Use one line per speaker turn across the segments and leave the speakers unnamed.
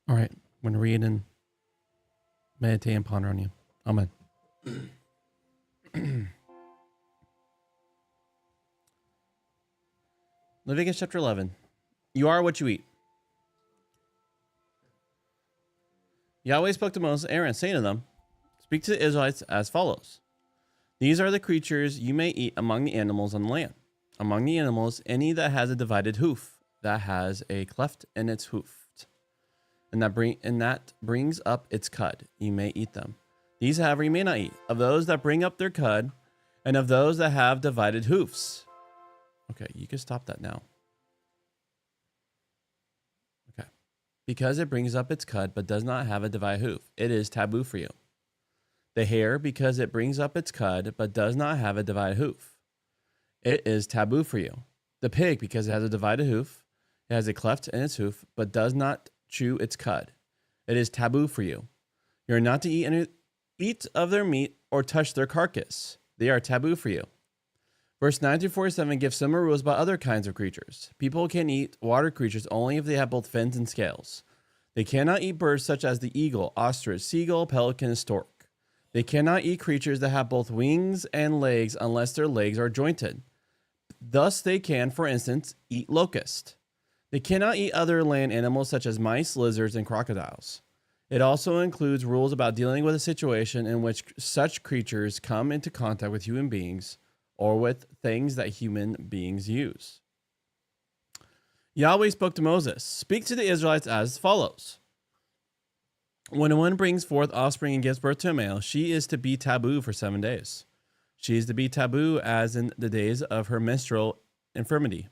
All right. I'm going to read and meditate and ponder on you. Amen. Leviticus chapter 11. You are what you eat. Yahweh spoke to Moses and Aaron, saying to them, speak to the Israelites as follows. These are the creatures you may eat among the animals on the land. Among the animals, any that has a divided hoof, that has a cleft in its hoof, and that brings up its cud, you may eat them. These, however, you may not eat. Of those that bring up their cud, and of those that have divided hoofs. Okay, you can stop that now. Okay. Because it brings up its cud, but does not have a divided hoof, it is taboo for you. The hare, because it brings up its cud, but does not have a divided hoof, it is taboo for you. The pig, because it has a divided hoof, it has a cleft in its hoof, but does not chew its cud, it is taboo for you. You are not to eat of their meat or touch their carcass. They are taboo for you. Verse 9 through 47 give similar rules about other kinds of creatures. People can eat water creatures only if they have both fins and scales. They cannot eat birds such as the eagle, ostrich, seagull, pelican, and stork. They cannot eat creatures that have both wings and legs unless their legs are jointed. Thus they can, for instance, eat locust. They cannot eat other land animals such as mice, lizards, and crocodiles. It also includes rules about dealing with a situation in which such creatures come into contact with human beings or with things that human beings use. Yahweh spoke to Moses, speak to the Israelites as follows. When a woman brings forth offspring and gives birth to a male, she is to be taboo for 7 days. She is to be taboo as in the days of her menstrual infirmity.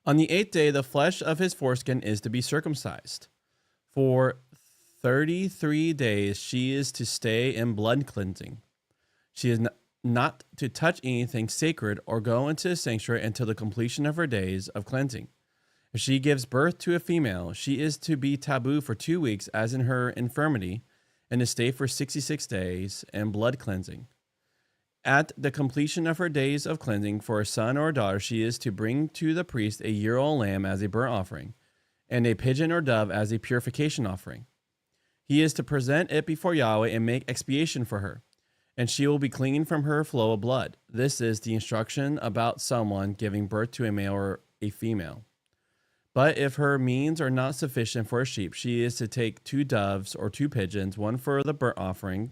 On the 8th day, the flesh of his foreskin is to be circumcised. For 33 days, she is to stay in blood cleansing. She is not to touch anything sacred or go into the sanctuary until the completion of her days of cleansing. If she gives birth to a female, she is to be taboo for 2 weeks as in her infirmity, and to stay for 66 days in blood cleansing. At the completion of her days of cleansing for a son or a daughter, she is to bring to the priest a year-old lamb as a burnt offering, and a pigeon or dove as a purification offering. He is to present it before Yahweh and make expiation for her, and she will be clean from her flow of blood. This is the instruction about someone giving birth to a male or a female. But if her means are not sufficient for a sheep, she is to take 2 doves or 2 pigeons, one for the burnt offering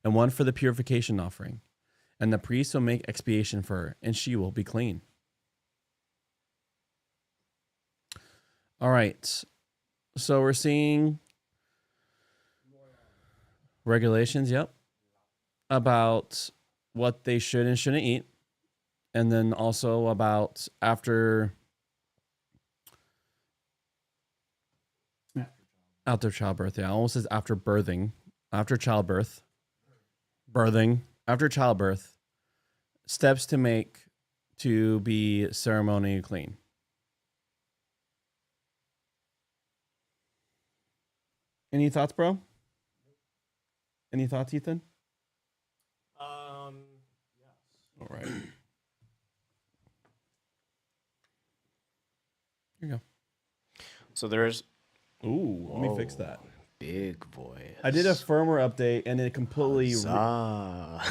and one for the purification offering. And the priest will make expiation for her, and she will be clean. All right. So we're seeing regulations, yep, about what they should and shouldn't eat. And then also about after childbirth. Yeah, almost says after birthing. After childbirth. Birthing. After childbirth. Steps to make to be ceremonially clean. Any thoughts, bro? Any thoughts, Ethan?
Yes.
All right. Here you go.
So there's.
Ooh, let me fix that.
Big voice.
I did a firmware update and it completely. I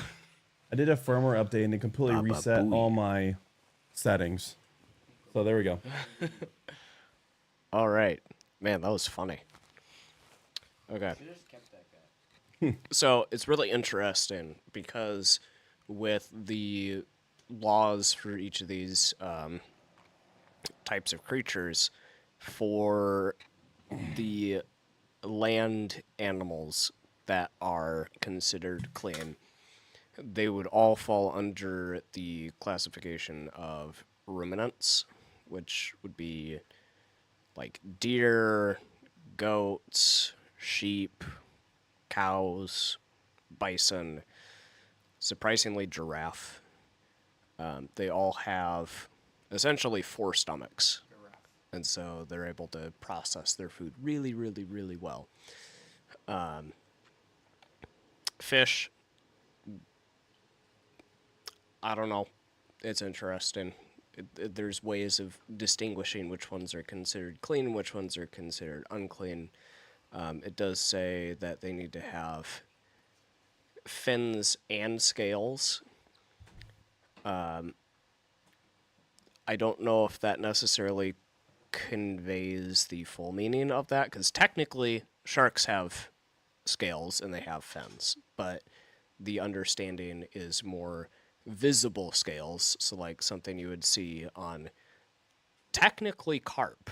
did a firmware update and it completely reset all my settings. So there we go.
All right, man, that was funny. Okay. So it's really interesting because with the laws for each of these types of creatures, for the land animals that are considered clean, they would all fall under the classification of ruminants, which would be like deer, goats, sheep, cows, bison, surprisingly giraffe. They all have essentially 4 stomachs. And so they're able to process their food really, really, really well. Fish, I don't know. It's interesting. there's ways of distinguishing which ones are considered clean, which ones are considered unclean. It does say that they need to have fins and scales. I don't know if that necessarily conveys the full meaning of that, because technically sharks have scales and they have fins, but the understanding is more visible scales, so like something you would see on technically carp,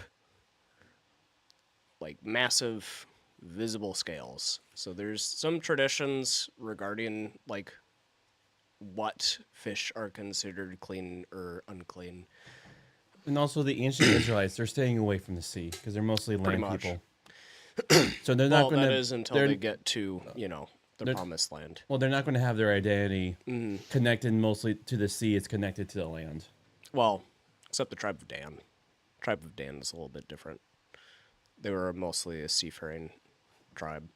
like massive visible scales. So there's some traditions regarding like what fish are considered clean or unclean.
And also the ancient Israelites, they're staying away from the sea because they're mostly
Pretty
land
much.
people. So they're not going to.
That is until they get to, the promised land.
Well, they're not going to have their identity connected mostly to the sea. It's connected to the land.
Well, except the tribe of Dan. Tribe of Dan is a little bit different. They were mostly a seafaring tribe.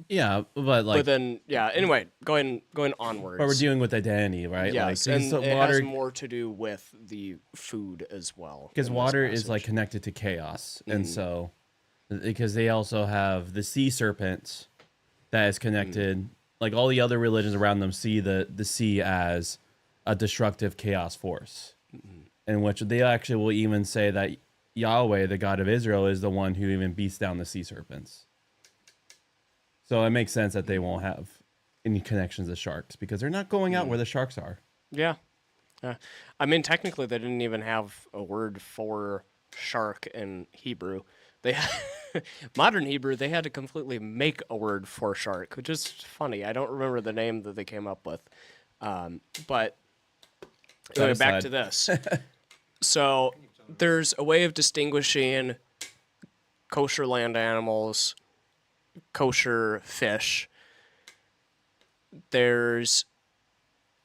Yeah, but like.
But then, anyway, going onwards.
But we're dealing with identity, right?
Yes,
like,
and
so
it
water,
has more to do with the food as well.
because water is like connected to chaos, and so because they also have the sea serpent that is connected. Like all the other religions around them see the sea as a destructive chaos force, in which they actually will even say that Yahweh, the God of Israel, is the one who even beats down the sea serpents. So it makes sense that they won't have any connections to sharks because they're not going out where the sharks are.
Yeah. I mean, technically, they didn't even have a word for shark in Hebrew. They modern Hebrew, they had to completely make a word for shark, which is funny. I don't remember the name that they came up with. But anyway, back to this. So there's a way of distinguishing kosher land animals, kosher fish.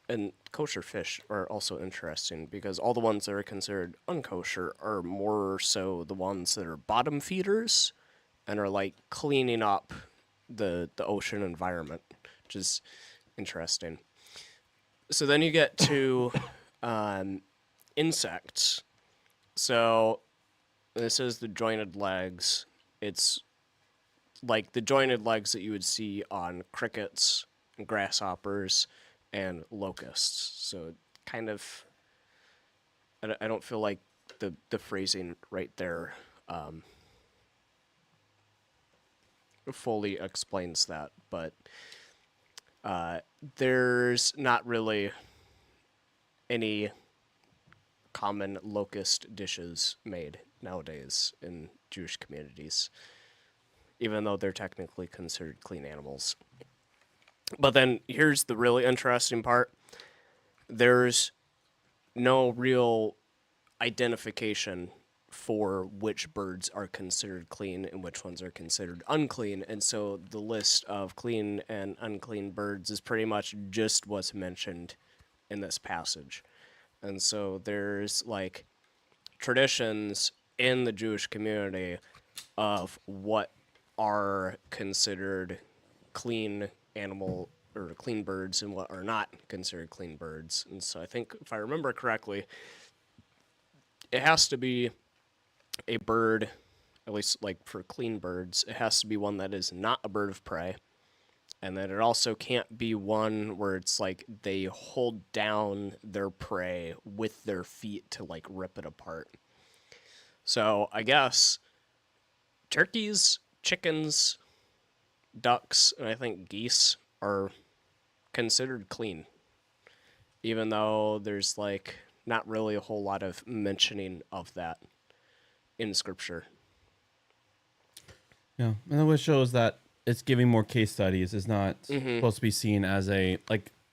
And kosher fish are also interesting because all the ones that are considered unkosher are more so the ones that are bottom feeders and are like cleaning up the ocean environment, which is interesting. So then you get to insects. So this is the jointed legs. It's like the jointed legs that you would see on crickets, grasshoppers, and locusts. So kind of, I don't feel like the phrasing right there fully explains that, but there's not really any common locust dishes made nowadays in Jewish communities, even though they're technically considered clean animals. But then here's the really interesting part. There's no real identification for which birds are considered clean and which ones are considered unclean. And so the list of clean and unclean birds is pretty much just what's mentioned in this passage. And so there's like traditions in the Jewish community of what are considered clean animal or clean birds and what are not considered clean birds. And so I think if I remember correctly, it has to be a bird, at least like for clean birds, it has to be one that is not a bird of prey. And then it also can't be one where it's like they hold down their prey with their feet to like rip it apart. So I guess turkeys, chickens, ducks, and I think geese are considered clean, even though there's like not really a whole lot of mentioning of that in scripture.
Yeah, and it shows that it's giving more case studies. It's not supposed to be seen as a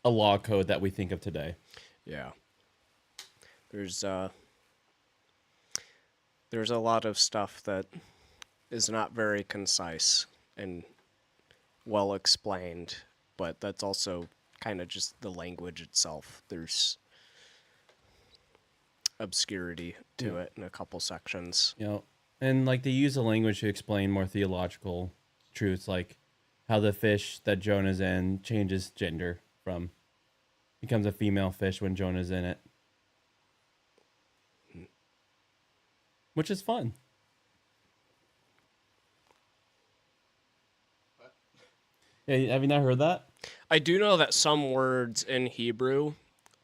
law code that we think of today.
Yeah. There's a lot of stuff that is not very concise and well explained, but that's also kind of just the language itself. There's obscurity to it in a couple sections.
You know, and like they use the language to explain more theological truths, like how the fish that Jonah's in changes gender from becomes a female fish when Jonah's in it. which is fun. Yeah, have you not heard that?
I do know that some words in Hebrew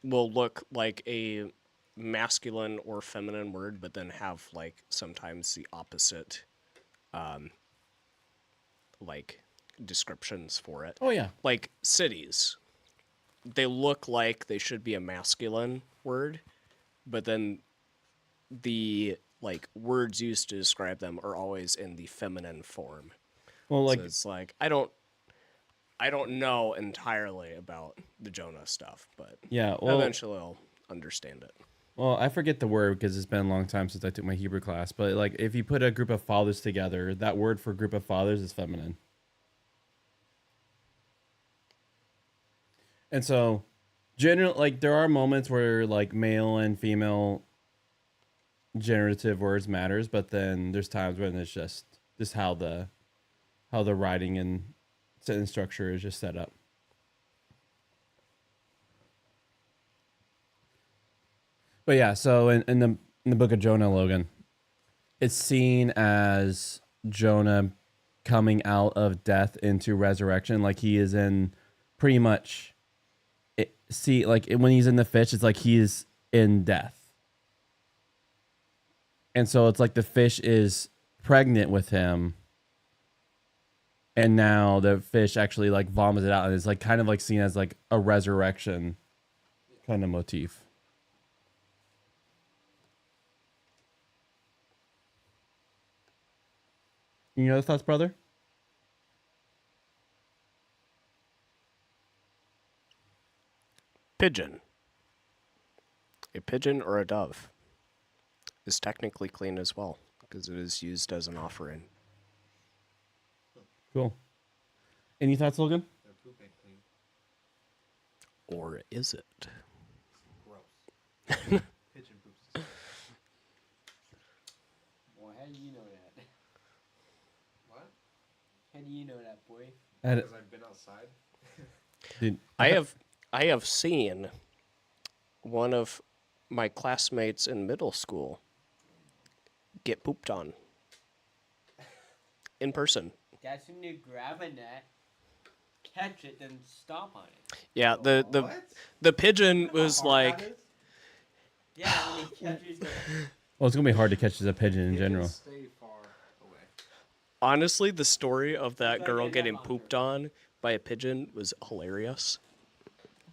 will look like a masculine or feminine word, but then have like sometimes the opposite, like descriptions for it.
Oh yeah.
Like cities, they look like they should be a masculine word, but then the like words used to describe them are always in the feminine form.
Well, like
So it's like I don't know entirely about the Jonah stuff, but
yeah. Well,
eventually I'll understand it.
well, I forget the word because it's been a long time since I took my Hebrew class. But like, if you put a group of fathers together, that word for group of fathers is feminine. And so, general like there are moments where like male and female generative words matters, but then there's times when it's just how the writing and sentence structure is just set up. But yeah, so in the book of Jonah, Logan, it's seen as Jonah coming out of death into resurrection, like he is in pretty much. When he's in the fish, it's like he's in death, and so it's like the fish is pregnant with him, and now the fish actually like vomits it out, and it's like kind of like seen as like a resurrection kind of motif. Any other thoughts, brother?
Pigeon. A pigeon or a dove is technically clean as well because it is used as an offering.
Cool. Any thoughts, Logan?
Their poop ain't clean.
Or is it?
Gross. Pigeon poops.
Boy, how do you know that?
What?
How do you know that, boy?
Because I've been outside.
Dude,
I have seen one of my classmates in middle school get pooped on in person.
That's when you grab a net, catch it, then stomp on it.
Yeah,
What?
the pigeon
How
was
hard
like
that is?
Yeah, when he catches it.
well, it's gonna be hard to catch as a pigeon in general.
Pigeons stay far away.
honestly the story of that
Like
girl
in
getting
that
pooped on by a pigeon was hilarious.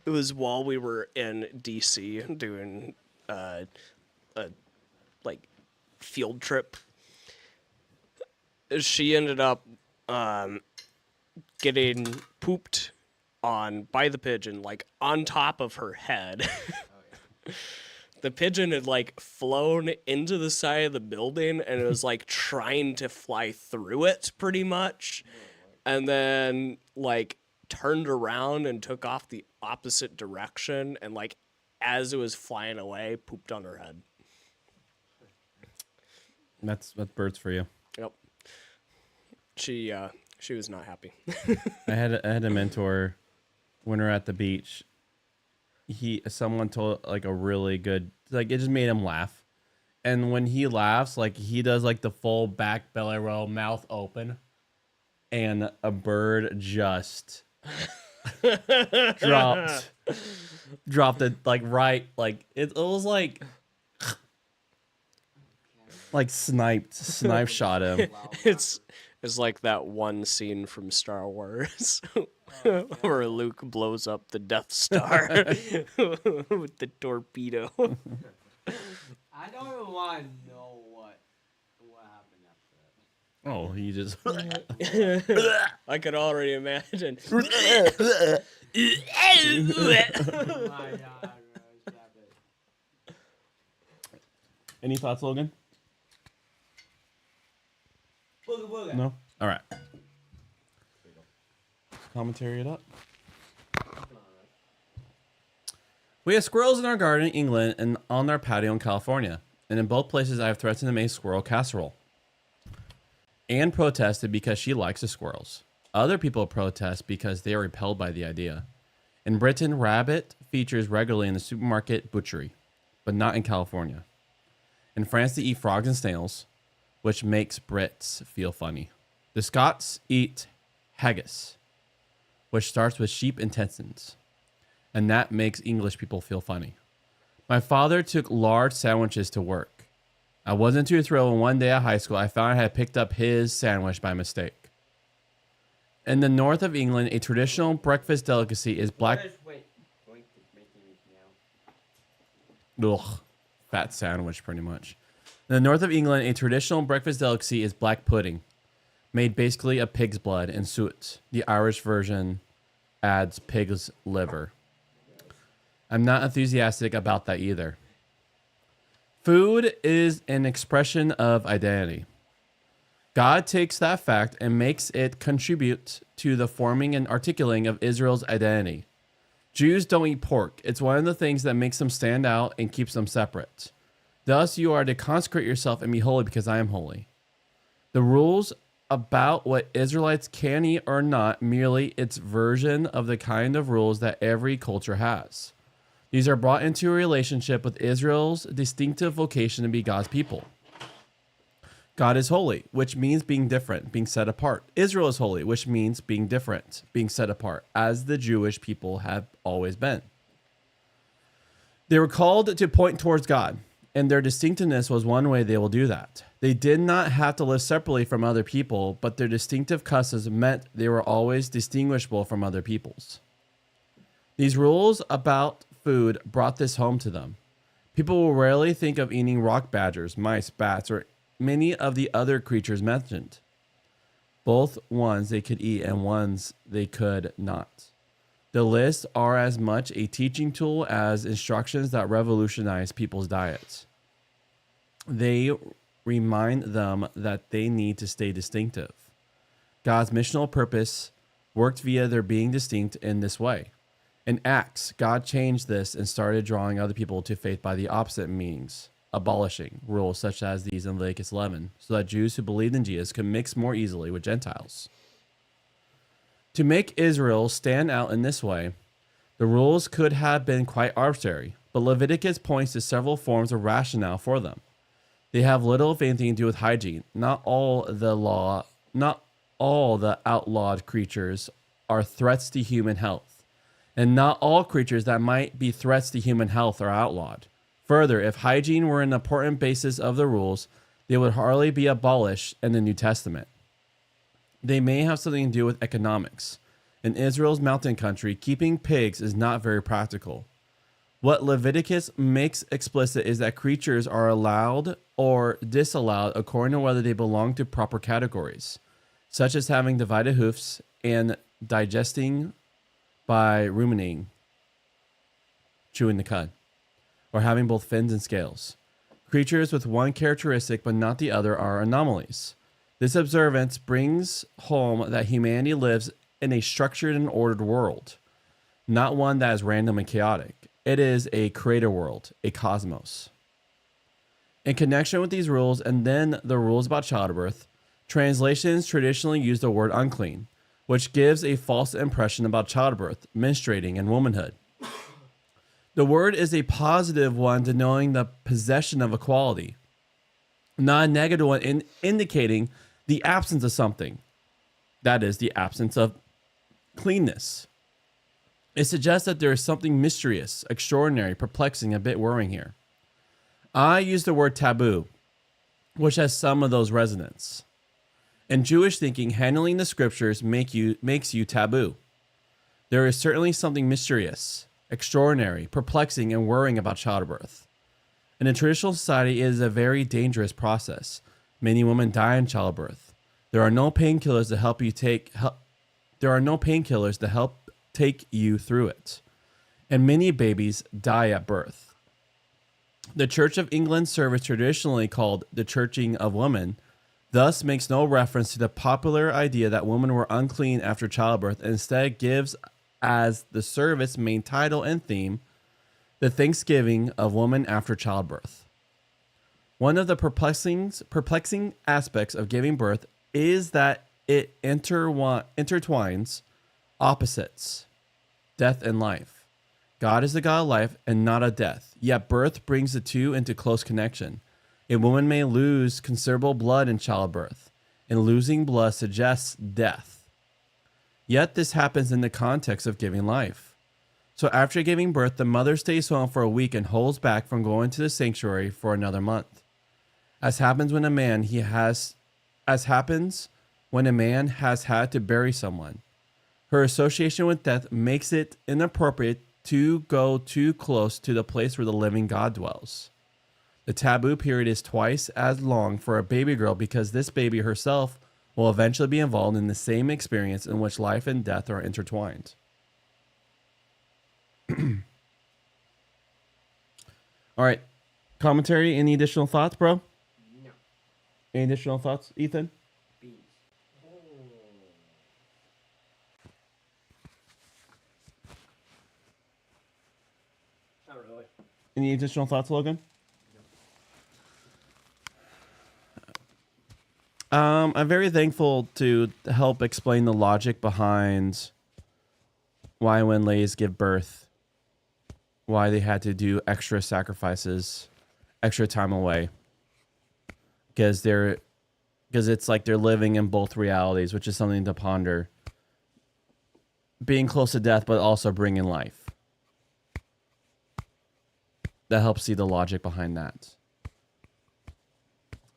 It was while we were in DC doing a like field trip. She ended up getting pooped on by the pigeon, like on top of her head. The pigeon had like flown into the side of the building and it was like trying to fly through it pretty much. And then like turned around and took off the opposite direction and like as it was flying away, pooped on her head.
That's birds for you.
Yep. She was not happy.
I had a mentor when we were at the beach. Someone told like a really good, like it just made him laugh. And when he laughs, like he does like the full back belly roll, mouth open, and a bird just dropped it like right, like it was like snipe shot him.
It's like that one scene from Star Wars where Luke blows up the Death Star with the torpedo.
I don't even want to know what happened after that.
Oh, he just
I could already imagine.
My God, bro, stop it.
Any thoughts, Logan?
Booga booga.
No? All right. Commentary it up. We have squirrels in our garden in England and on our patio in California. And in both places, I have threatened to make squirrel casserole. Anne protested because she likes the squirrels. Other people protest because they are repelled by the idea. In Britain, rabbit features regularly in the supermarket butchery, but not in California. In France, they eat frogs and snails, which makes Brits feel funny. The Scots eat haggis, which starts with sheep intestines, and that makes English people feel funny. My father took large sandwiches to work. I wasn't too thrilled when one day at high school I found I had picked up his sandwich by mistake. In the north of England, a traditional breakfast delicacy is black...
Wait. Boink is making me meow.
Ugh, fat sandwich, pretty much. In the north of England, a traditional breakfast delicacy is black pudding, made basically of pig's blood and suet. The Irish version adds pig's liver. I'm not enthusiastic about that either. Food is an expression of identity. God takes that fact and makes it contribute to the forming and articulating of Israel's identity. Jews don't eat pork. It's one of the things that makes them stand out and keeps them separate. Thus, you are to consecrate yourself and be holy because I am holy. The rules about what Israelites can eat or not merely its version of the kind of rules that every culture has. These are brought into a relationship with Israel's distinctive vocation to be God's people. God is holy, which means being different, being set apart. Israel is holy, which means being different, being set apart, as the Jewish people have always been. They were called to point towards God, and their distinctiveness was one way they will do that. They did not have to live separately from other people, but their distinctive customs meant they were always distinguishable from other peoples. These rules about food brought this home to them. People will rarely think of eating rock badgers, mice, bats, or many of the other creatures mentioned. Both ones they could eat and ones they could not. The lists are as much a teaching tool as instructions that revolutionize people's diets. They remind them that they need to stay distinctive. God's missional purpose worked via their being distinct in this way. In Acts, God changed this and started drawing other people to faith by the opposite means, abolishing rules such as these in Leviticus 11, so that Jews who believed in Jesus could mix more easily with Gentiles. To make Israel stand out in this way, the rules could have been quite arbitrary, but Leviticus points to several forms of rationale for them. They have little, if anything, to do with hygiene. Not all the outlawed creatures are threats to human health. And not all creatures that might be threats to human health are outlawed. Further, if hygiene were an important basis of the rules, they would hardly be abolished in the New Testament. They may have something to do with economics. In Israel's mountain country, keeping pigs is not very practical. What Leviticus makes explicit is that creatures are allowed or disallowed according to whether they belong to proper categories, such as having divided hoofs and digesting by ruminating, chewing the cud, or having both fins and scales. Creatures with one characteristic but not the other are anomalies. This observance brings home that humanity lives in a structured and ordered world, not one that is random and chaotic. It is a creator world, a cosmos. In connection with these rules and then the rules about childbirth, translations traditionally use the word unclean, which gives a false impression about childbirth, menstruating, and womanhood. The word is a positive one denoting the possession of a quality, not a negative one indicating the absence of something. That is, the absence of cleanness. It suggests that there is something mysterious, extraordinary, perplexing, a bit worrying here. I use the word taboo, which has some of those resonance. In Jewish thinking, handling the scriptures makes you taboo. There is certainly something mysterious, extraordinary, perplexing, and worrying about childbirth. In a traditional society, it is a very dangerous process. Many women die in childbirth. There are no painkillers to help take you through it. And many babies die at birth. The Church of England service, traditionally called the Churching of Women, thus makes no reference to the popular idea that women were unclean after childbirth, and instead gives as the service main title and theme the thanksgiving of women after childbirth. One of the perplexing aspects of giving birth is that it intertwines opposites, death and life. God is the God of life and not of death, yet birth brings the two into close connection. A woman may lose considerable blood in childbirth, and losing blood suggests death. Yet this happens in the context of giving life. So after giving birth, the mother stays home for a week and holds back from going to the sanctuary for another month. As happens when a man has had to bury someone. Her association with death makes it inappropriate to go too close to the place where the living God dwells. The taboo period is twice as long for a baby girl because this baby herself will eventually be involved in the same experience in which life and death are intertwined. All right. Commentary, any additional thoughts, bro?
No.
Any additional thoughts, Ethan?
Beans. Not really.
Any additional thoughts, Logan? I'm very thankful to help explain the logic behind why when ladies give birth, why they had to do extra sacrifices, extra time away. Because it's like they're living in both realities, which is something to ponder. Being close to death, but also bringing life. That helps see the logic behind that.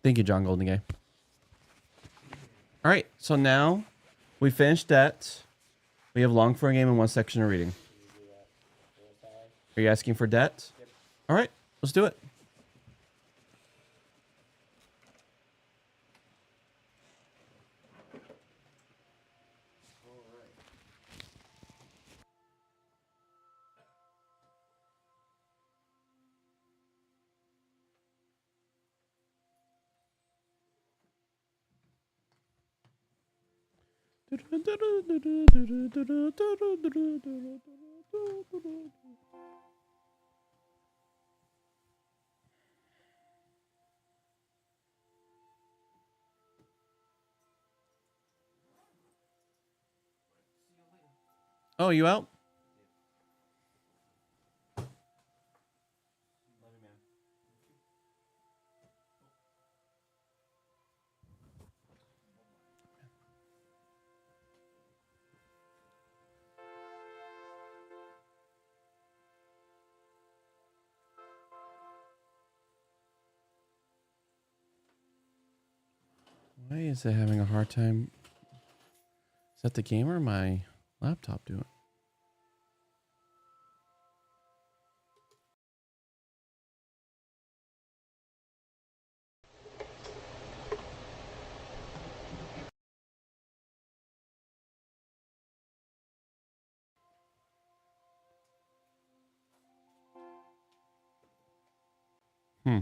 Thank you, John Goldengay. All right, so now we finished debt. We have long for a game and one section of reading. Are you asking for debt?
Yep.
All right, let's do it. Oh, you out? Why is it having a hard time? Is that the game or my laptop doing? Hmm.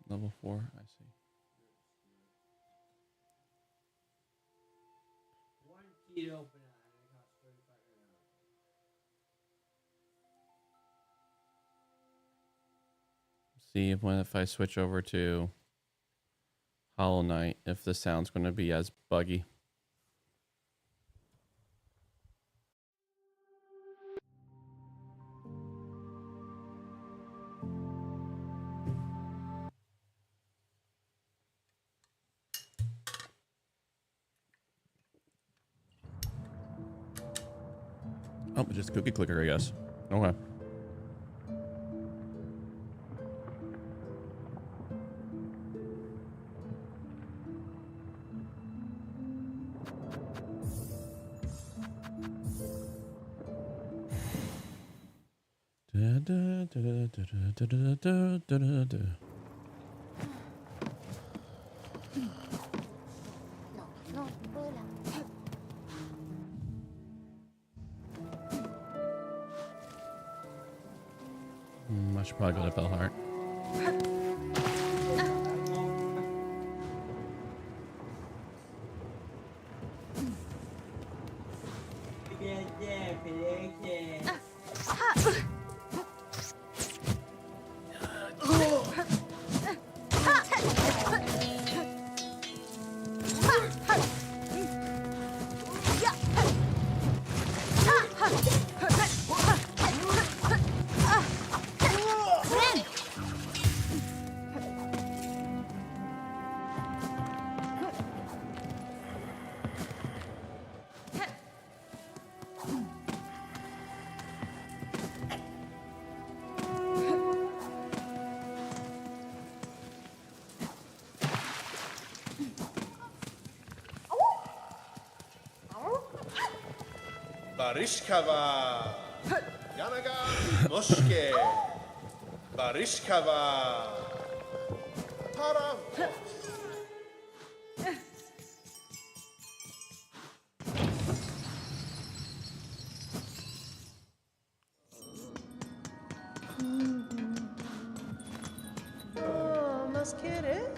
Level 4, I see.
One key to open it, and it costs 35
See if I switch over to Hollow Knight, if the sound's going to be as buggy. Oh, just cookie clicker, I guess. Okay.
No, vuela.
I should probably go to Bellheart.
Barishkava. Yanaga Moshke. Barishkava. Para. Oh, mas querer?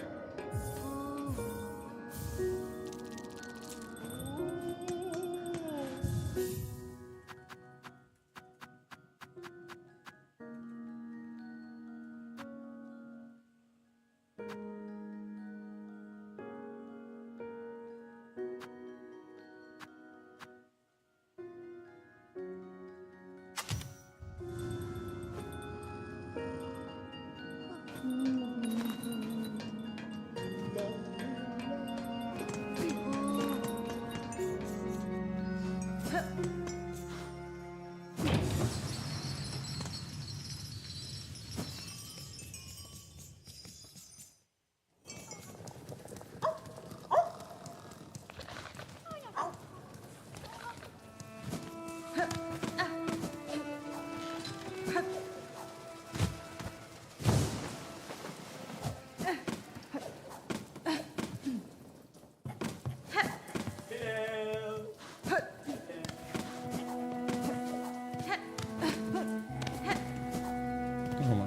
Oh my.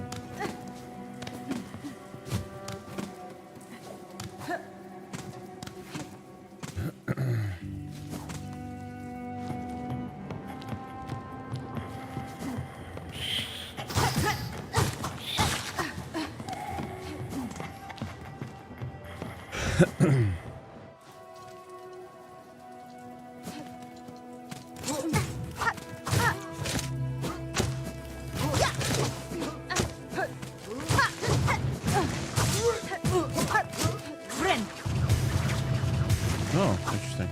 Oh, interesting.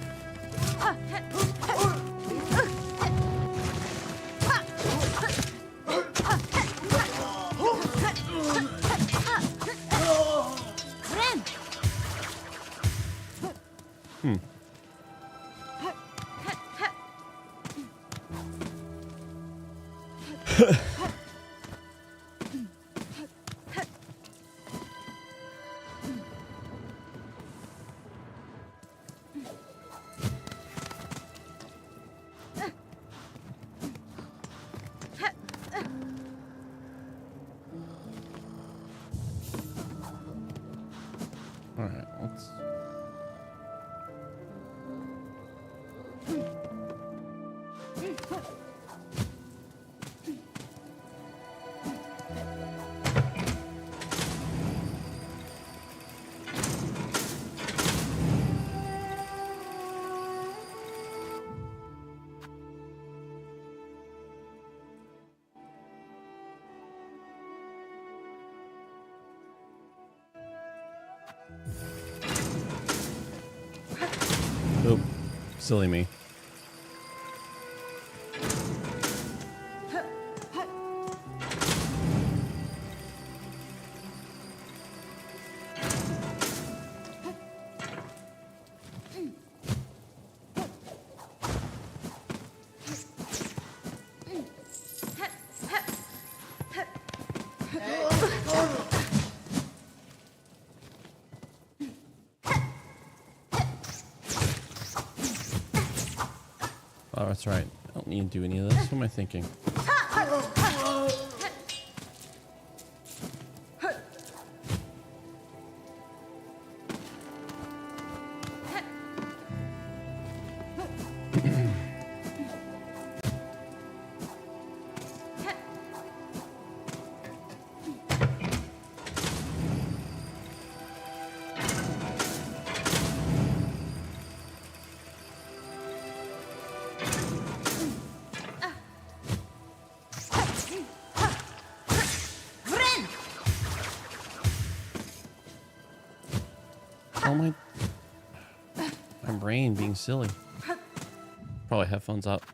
Hmm. All right, let's. Oop, silly me. That's right. I don't need to do any of this. What am I thinking? Oh my brain being silly. Probably headphones up.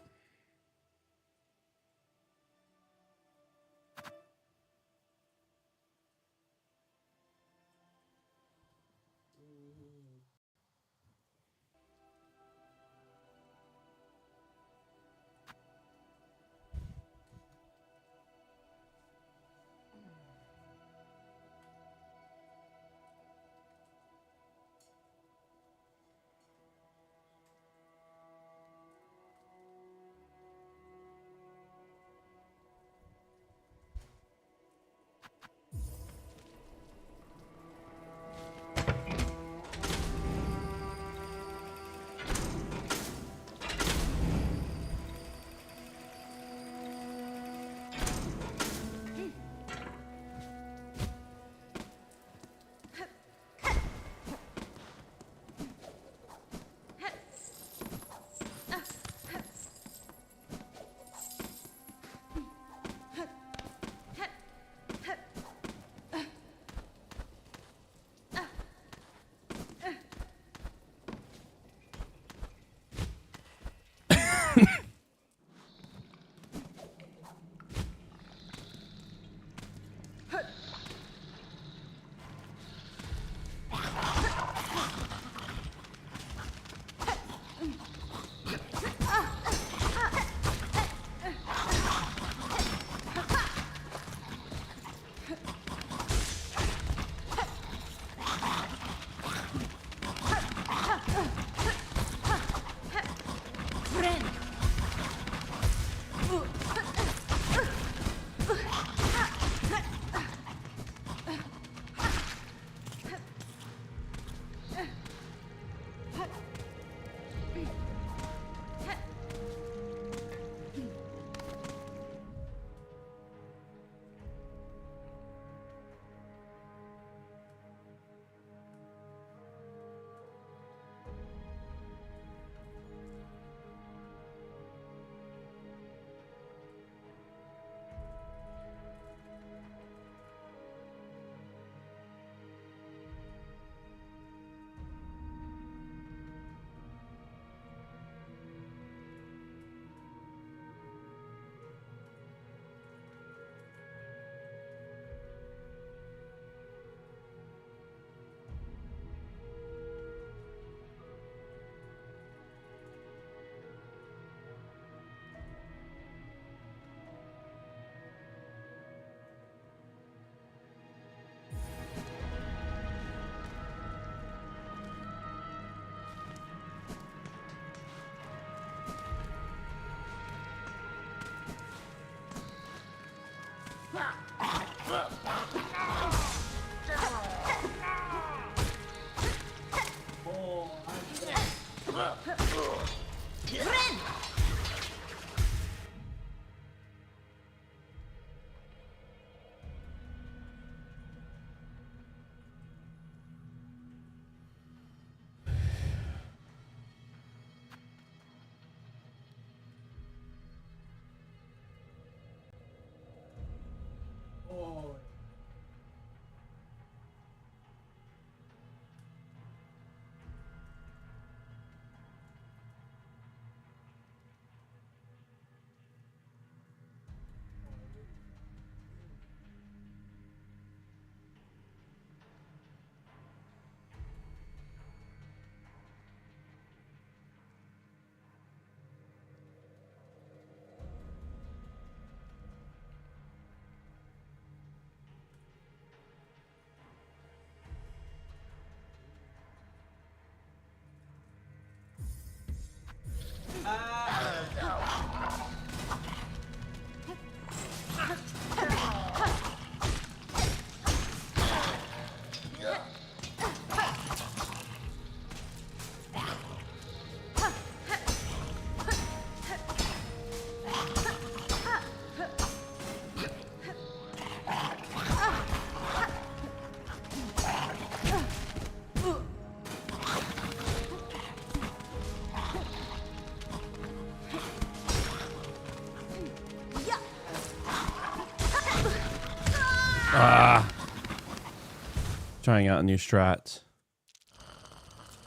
Trying out a new strat.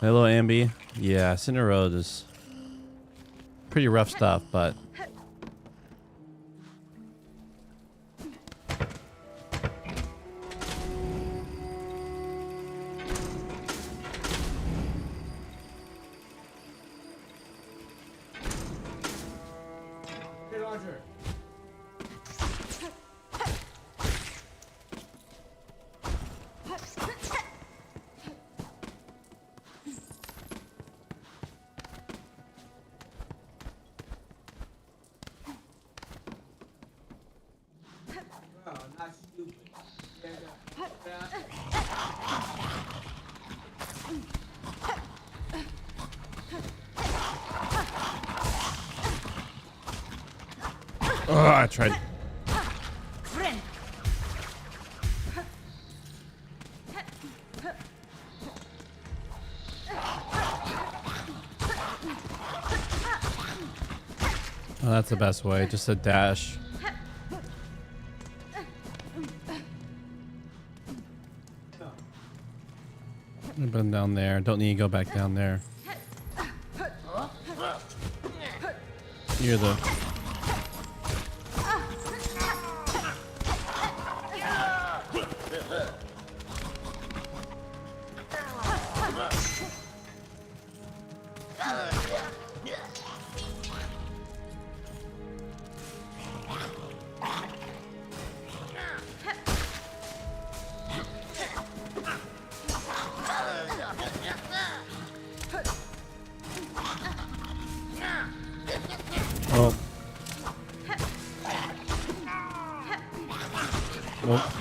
Hello, Ambi. Yeah, Cinder Road is pretty rough stuff, but
Hey, Roger. Oh, not stupid.
oh, I tried. Oh, that's the best way. Just a dash. I've been down there. Don't need to go back down there. You're the. Oh. Oh.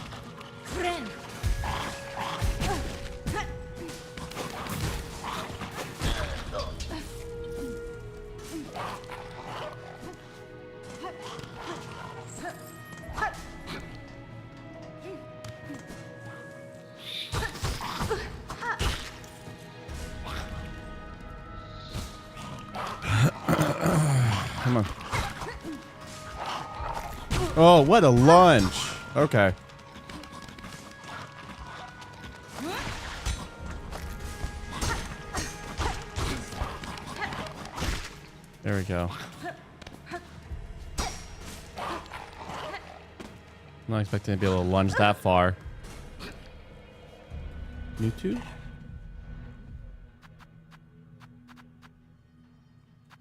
Come on. Oh, what a lunge. Okay. There we go. I'm not expecting to be able to lunge that far. YouTube?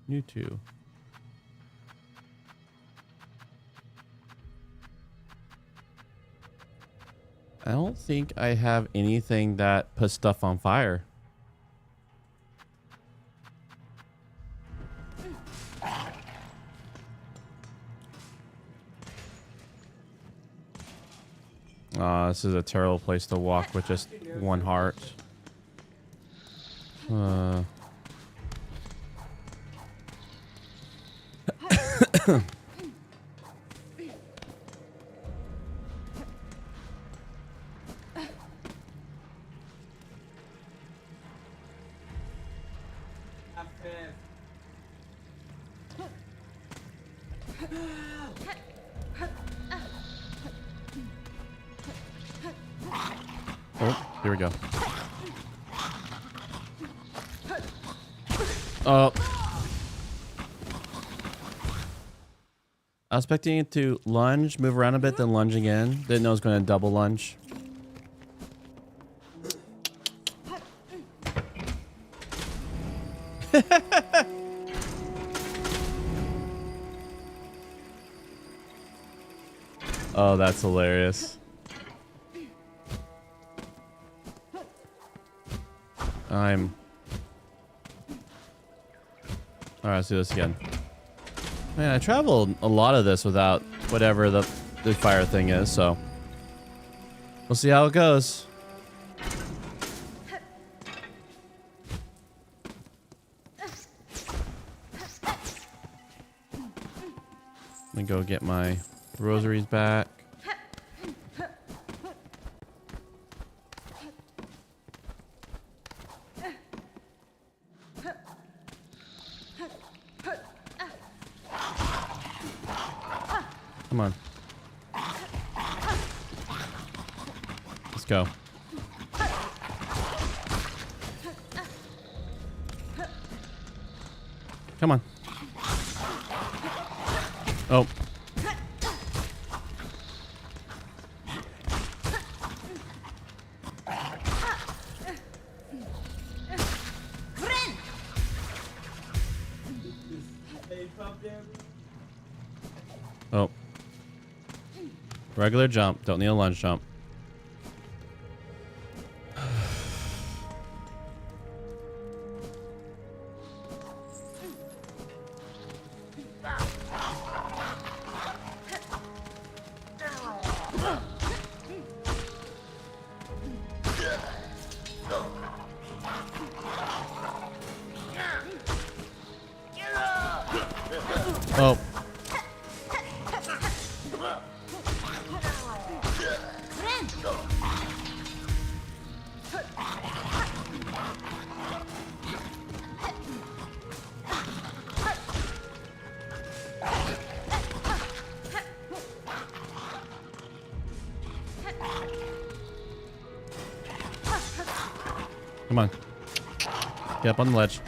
YouTube. I don't think I have anything that puts stuff on fire. This is a terrible place to walk with just one heart. Oh, here we go. Oh. I was expecting it to lunge, move around a bit, then lunge again. Didn't know it was going to double lunge. Oh, that's hilarious. Alright, let's do this again. Man, I traveled a lot of this without whatever the fire thing is, so we'll see how it goes. Let me go get my rosaries back. Come on. go. Come on. Oh. Oh. Regular jump. Don't need a lunge jump. Oh. Come on. Get up on the ledge.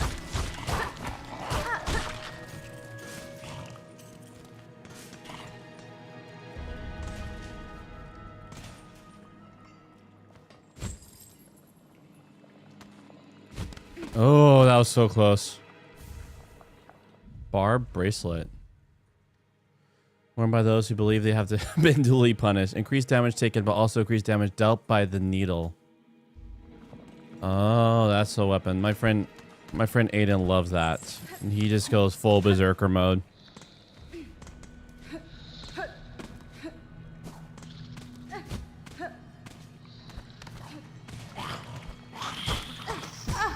Oh, that was so close. Barb bracelet. Worn by those who believe they have been duly punished. Increased damage taken, but also increased damage dealt by the needle. Oh, that's a weapon. My friend Aiden loves that. And he just goes full berserker mode.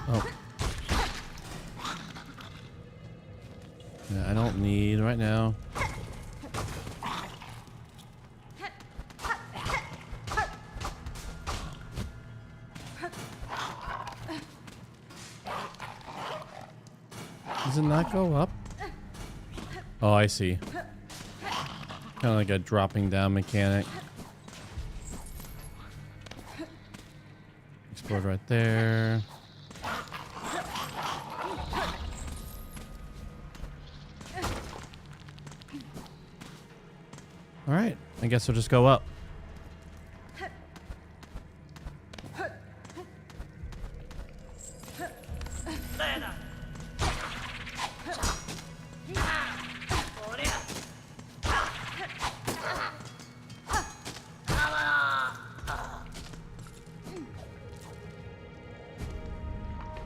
Oh. Yeah, I don't need right now. Does it not go up? Oh, I see. Kind of like a dropping down mechanic. Explode right there. All right, I guess we'll just go up.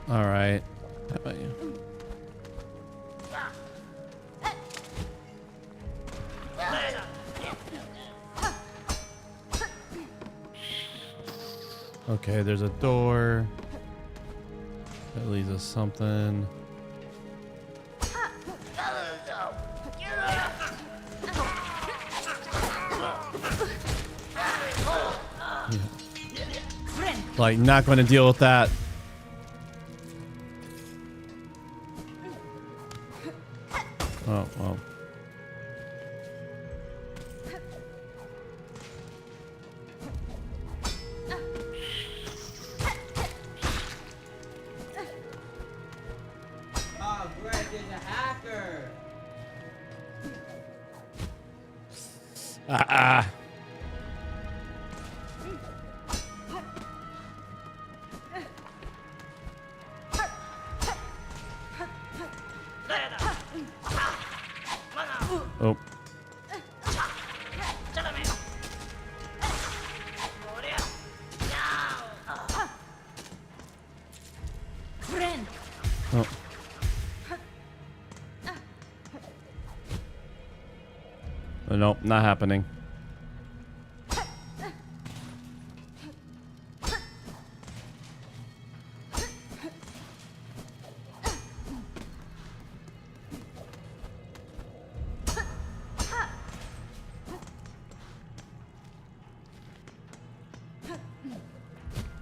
All right. How about you? Okay, there's a door. That leads us something. Yeah. Like, not going to deal with that. Oh, well.
Oh, Greg is a hacker.
Ah. Oh. Oh. Oh, nope, not happening.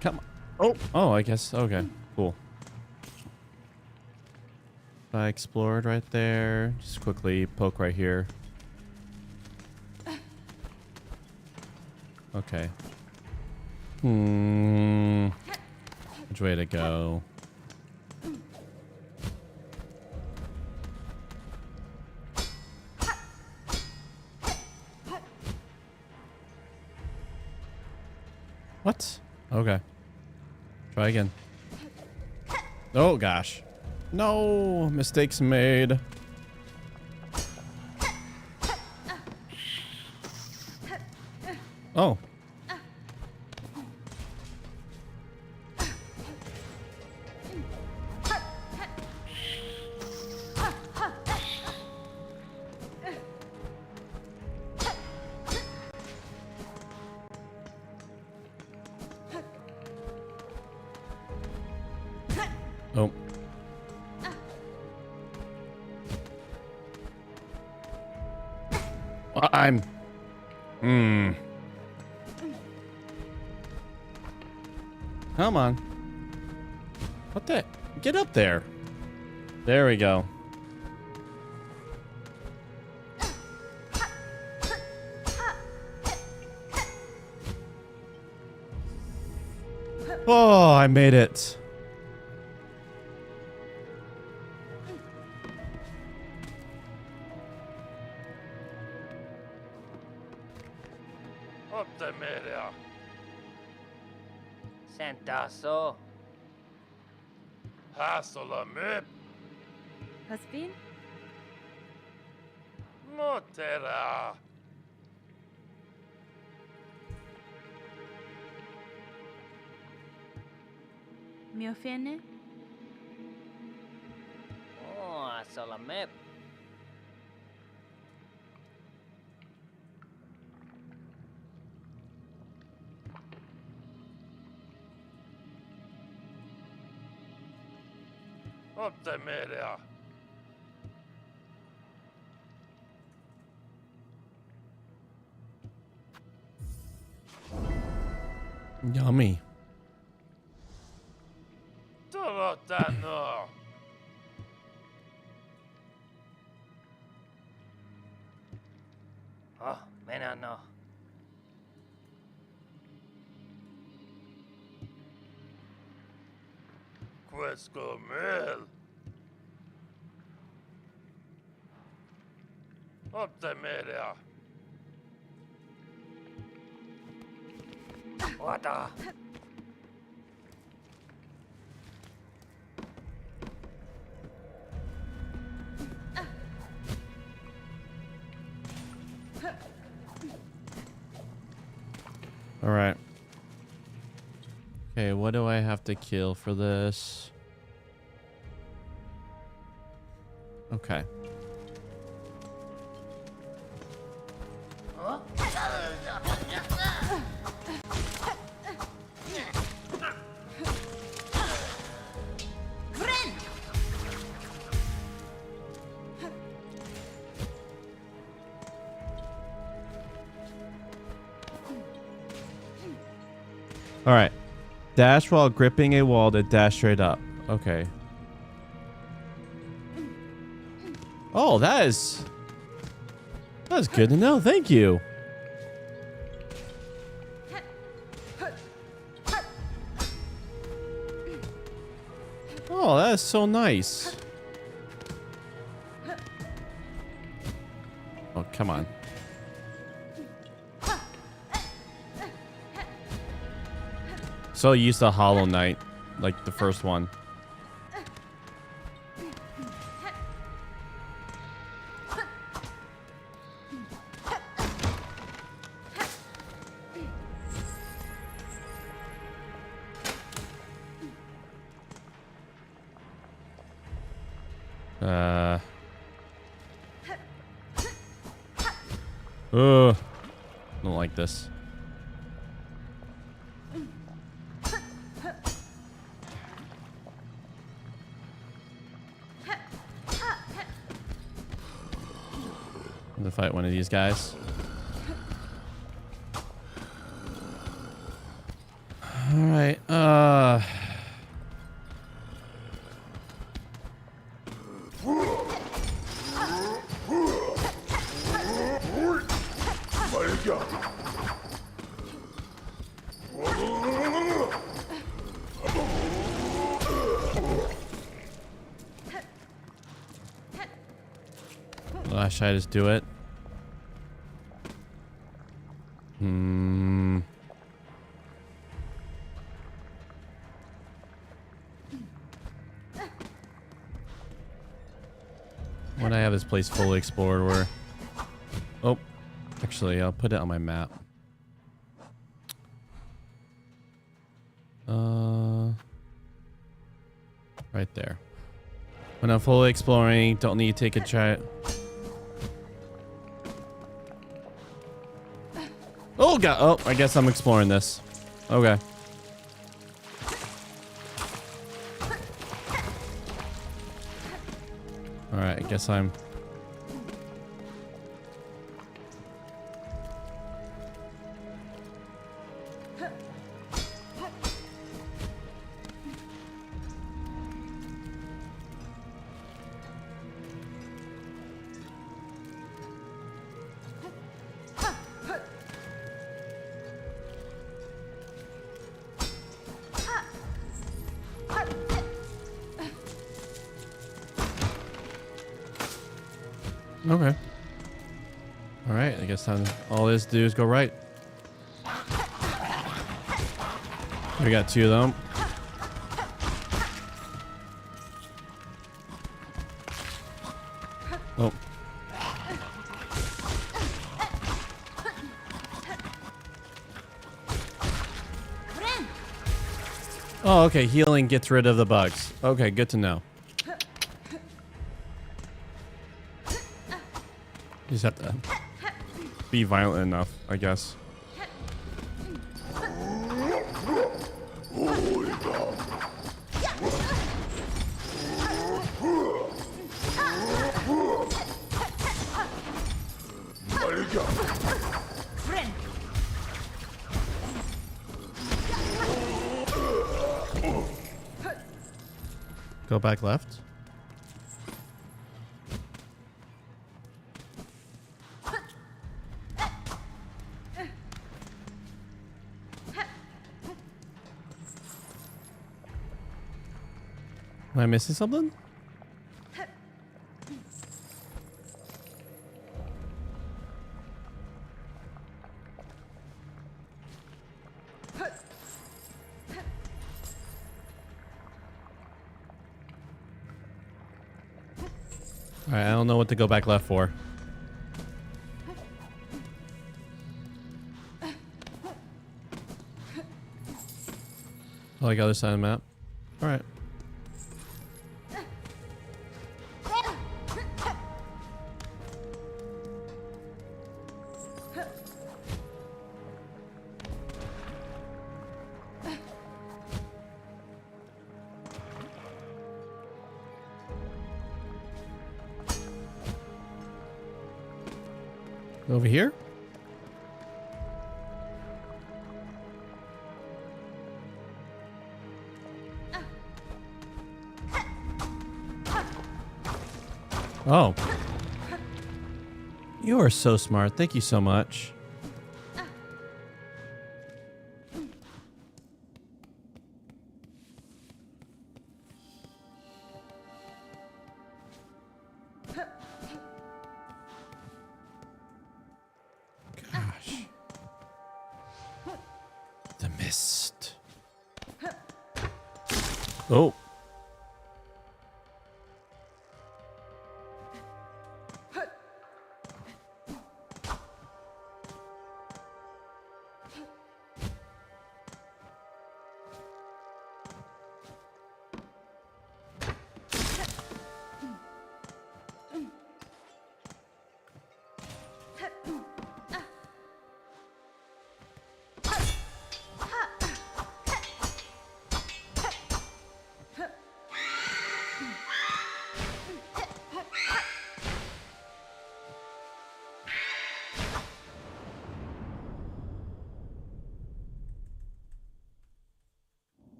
Come on. Oh, I guess. Okay, cool. I explored right there. Just quickly poke right here. Okay. Which way to go? What? Okay. Try again. Oh gosh. No, mistakes made. Oh. Oh. I'm. Come on. What the? Get up there. There we go. Oh, I made it.
Ephemeral. Sentaso. Hasolamip.
Haspin?
Notera.
Miofene?
Oh, Hasolamip. Ephemeral.
Yummy.
Torotano. Oh, menano. Quesco mil. Ephemeral. Water.
All right. Okay, what do I have to kill for this? Okay. All right. Dash while gripping a wall to dash straight up. Okay. Oh, that's good to know. Thank you. Oh, that is so nice. Oh, come on. So used to Hollow Knight, like the first one. Don't like this. I'm gonna fight one of these guys. All right. Should I just do it? When I have this place fully explored, where... Oh, actually, I'll put it on my map. Right there. When I'm fully exploring, don't need to take a try. Oh god! Oh, I guess I'm exploring this. Okay. All right, I guess I'm. Okay. All right, I guess all this do is go right. We got 2 of them. Oh. Oh, okay. Healing gets rid of the bugs. Okay, good to know. You just have to be violent enough, I guess. Go back left. Am I missing something? Alright, I don't know what to go back left for. Oh, like other side of the map. Alright. Over here? Oh. You are so smart. Thank you so much. Gosh. The mist. Oh.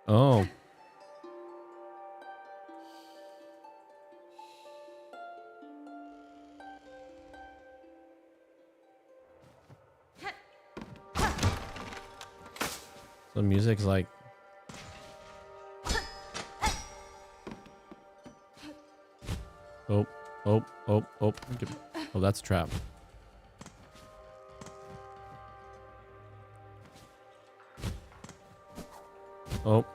Oh. So music's like. Oh, oh, oh, oh. Oh, that's a trap. Oh.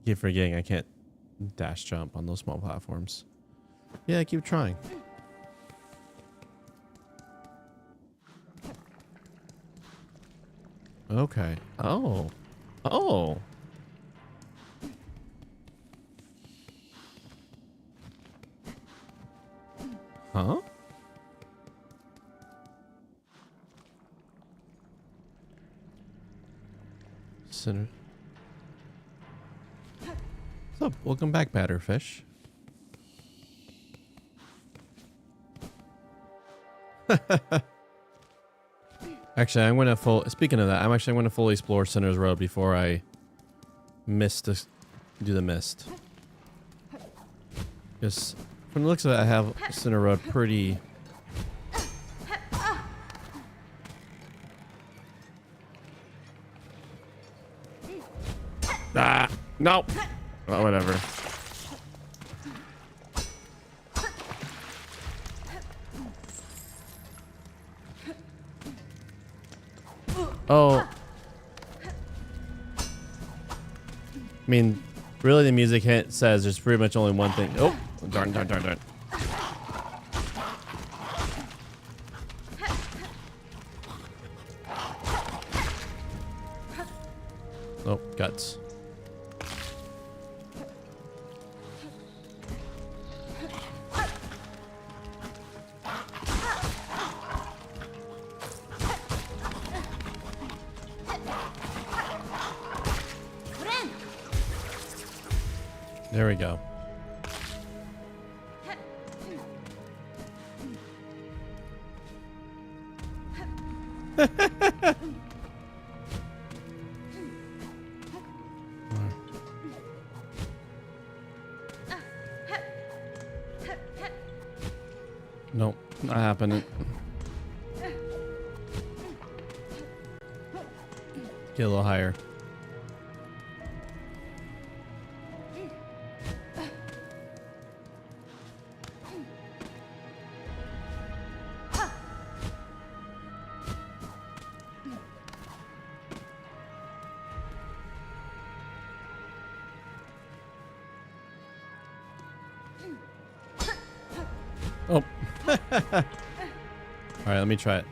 Keep forgetting I can't dash jump on those small platforms. Yeah, keep trying. Okay. Oh. Oh. Huh? Center. What's up? Welcome back, Batterfish. Actually, I'm gonna speaking of that, I'm actually going to fully explore Sinner's Road before I do the mist. Because from the looks of it, I have Sinner Road pretty. Ah, no. Oh, whatever. Oh. I mean, really the music hint says there's pretty much only one thing. Oh, darn, darn, darn, darn. Oh, guts. There we go. Nope, not happening. Get a little higher. Oh. All right, let me try it.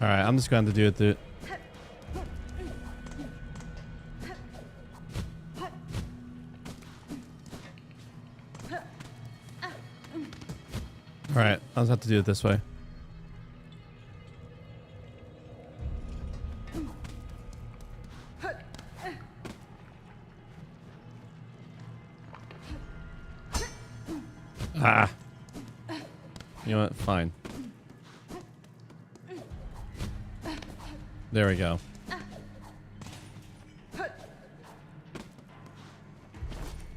All right, I'm just going to do it through. All right, I'll just have to do it this way. Ah. You know what? Fine. There we go.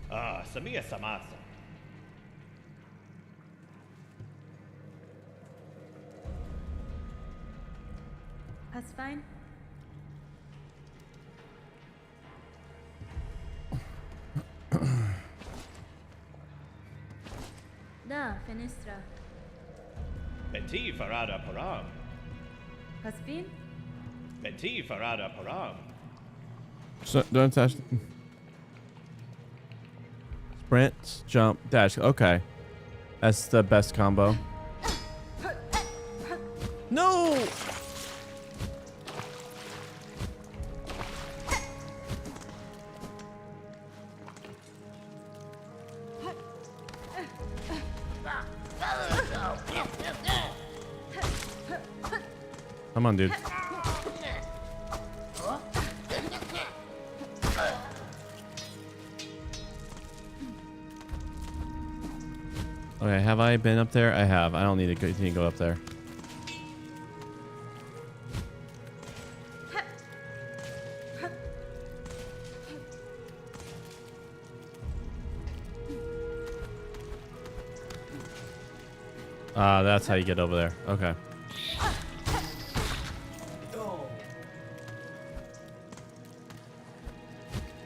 Ah, Samia Samasa.
That's fine. Da, Fenestra.
Beti Farada Param.
Has been?
Beti Farada Param.
So, don't touch. Sprint, jump, dash. Okay. That's the best combo. No! Come on, dude. Okay, have I been up there? I have. I don't need to continue to go up there. That's how you get over there. Okay.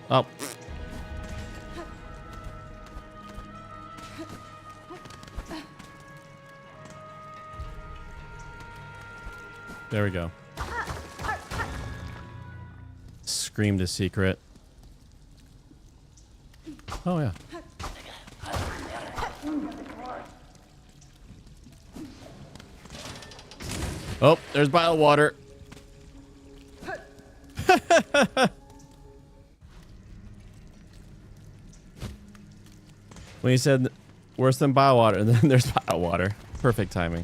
Oh. There we go. Screamed a secret. Oh, yeah. Oh, there's bottled water. When you said worse than bottled water, and then there's bottled water. Perfect timing.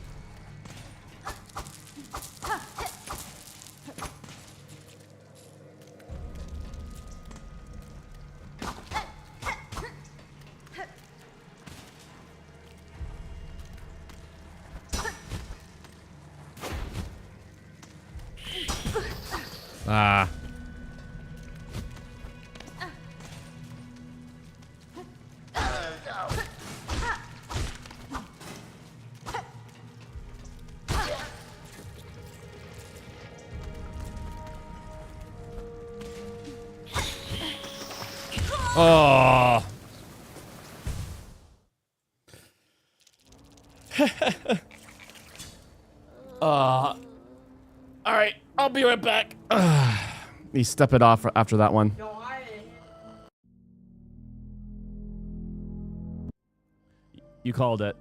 Ah. Oh. All right, I'll be right back. You step it off after that one.
No,
You called it.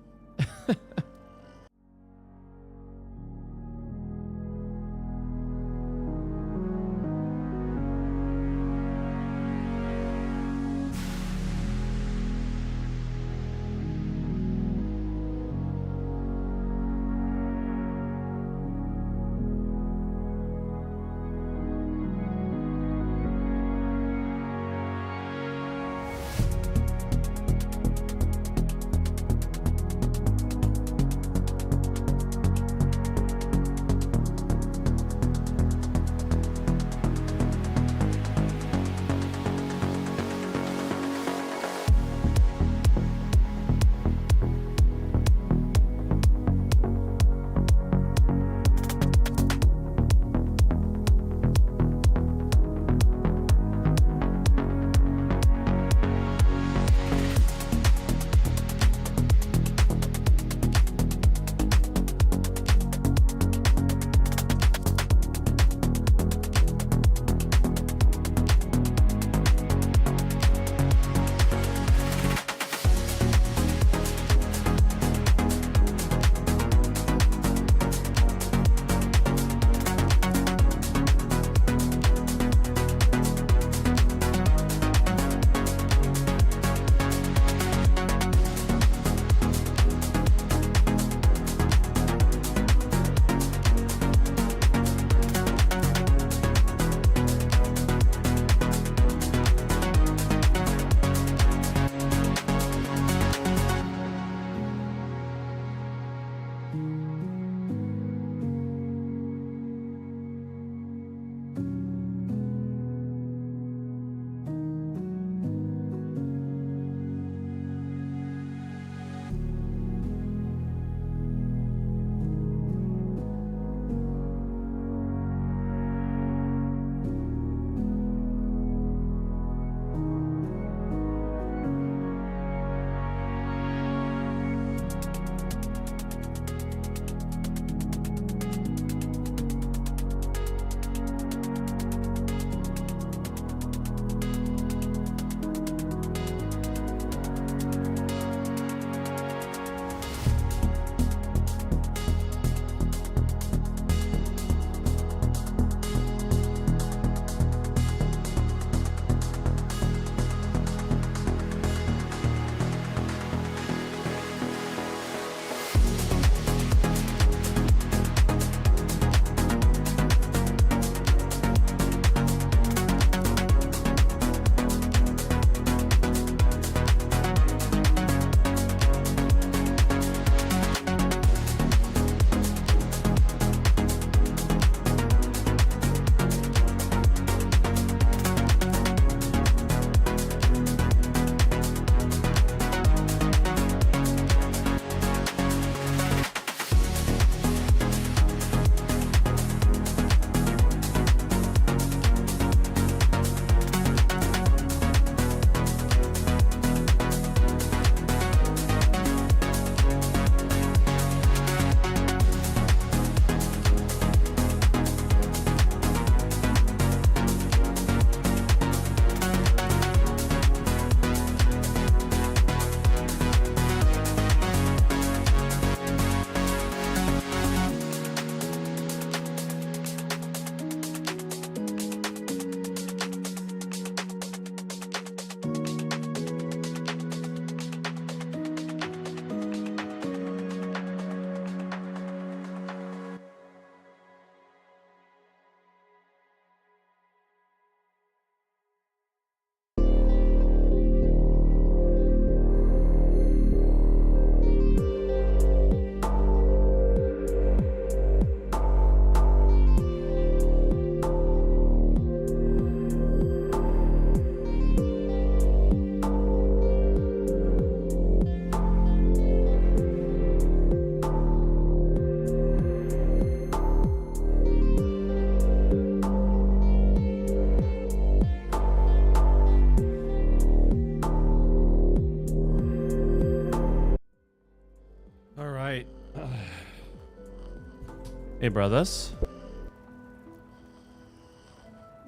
Hey, brothers.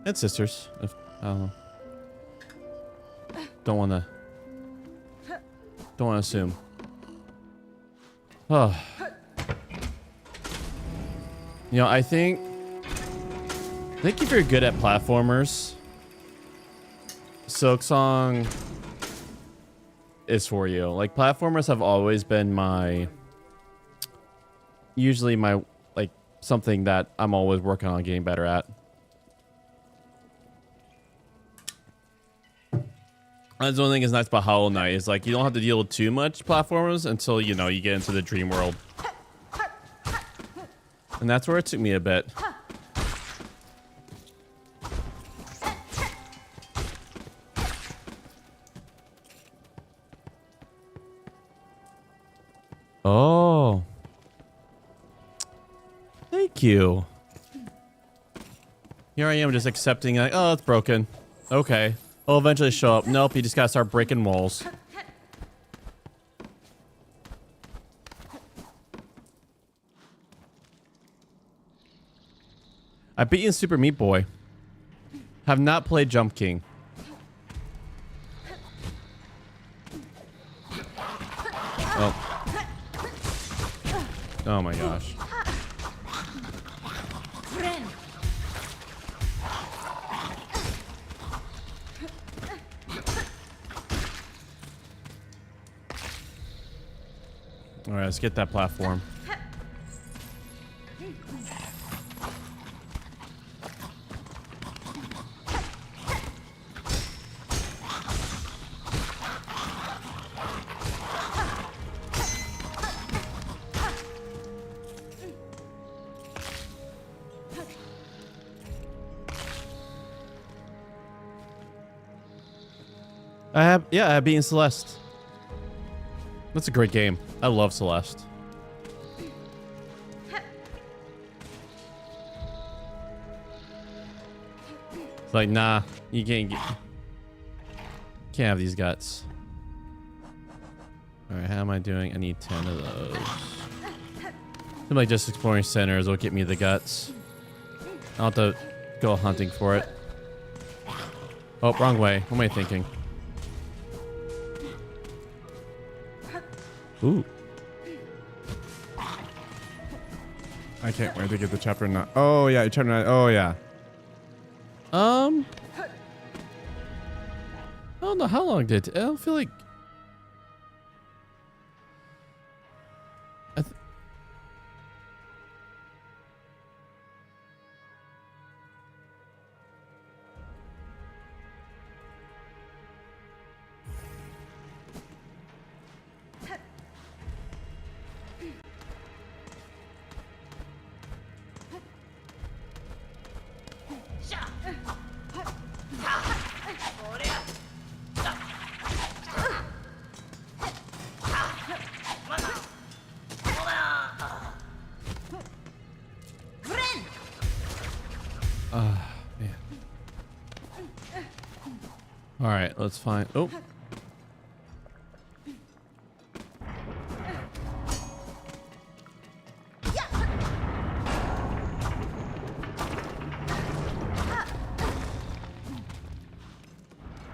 And sisters. If, I don't know. Don't wanna assume. Oh. You know, I think if you're good at platformers, Silksong is for you. Like, platformers have always been usually my, like, something that I'm always working on getting better at. That's the only thing that's nice about Hollow Knight is, like, you don't have to deal with too much platformers until, you know, you get into the dream world. And that's where it took me a bit. Oh. Thank you. Here I am just accepting, like, oh, it's broken. Okay. I'll eventually show up. Nope, you just gotta start breaking walls. I've beaten Super Meat Boy. Have not played Jump King. Oh. Oh my gosh. Alright, let's get that platform. I have beaten Celeste. That's a great game. I love Celeste. It's like, nah, you can't have these guts. Alright, how am I doing? I need 10 of those. I'm like just exploring centers will get me the guts. I'll have to go hunting for it. Oh, wrong way. What am I thinking? Ooh.
I can't wait to get the chapter 9. Oh, yeah, chapter 9. Oh, yeah.
I don't know how long did it. I don't feel like. Man. All right, let's find. Oh.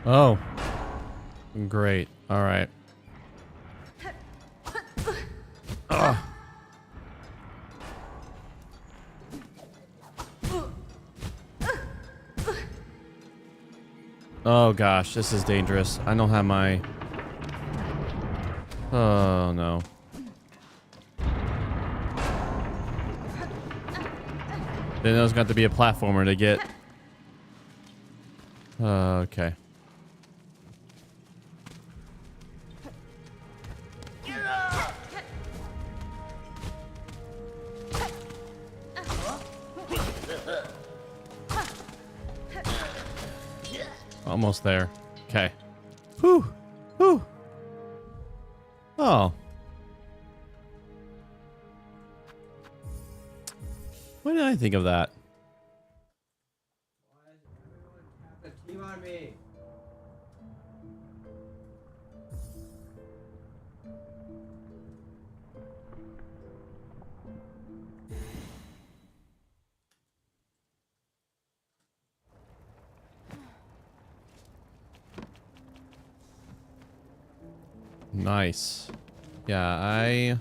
Oh. Great. All right. Ugh. Oh gosh, this is dangerous. I don't have my... Oh no. Then there's got to be a platformer to get... Okay. Almost there. Okay. Whew. Whew. Oh. Why did I think of that?
Team on me.
Nice. Yeah,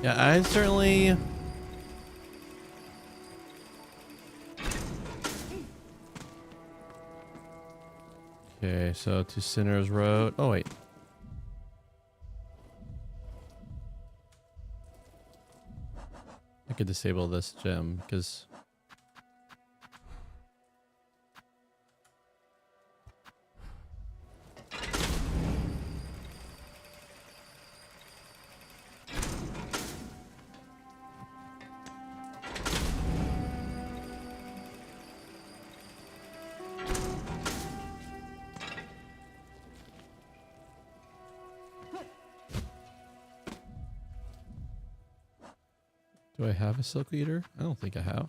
I certainly... Okay, so to Sinner's Road. Oh, wait. I could disable this gem because... Do I have a silk eater? I don't think I have.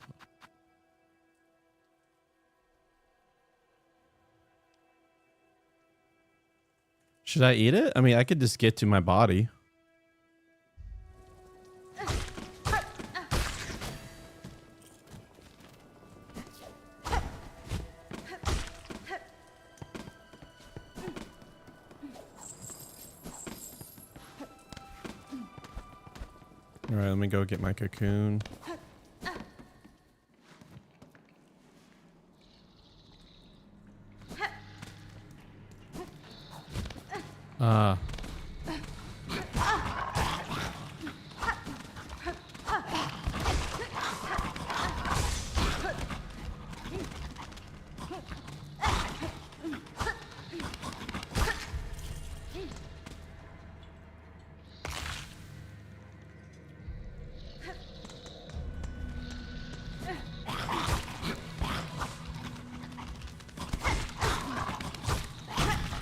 Should I eat it? I mean, I could just get to my body. All right, let me go get my cocoon. Ah.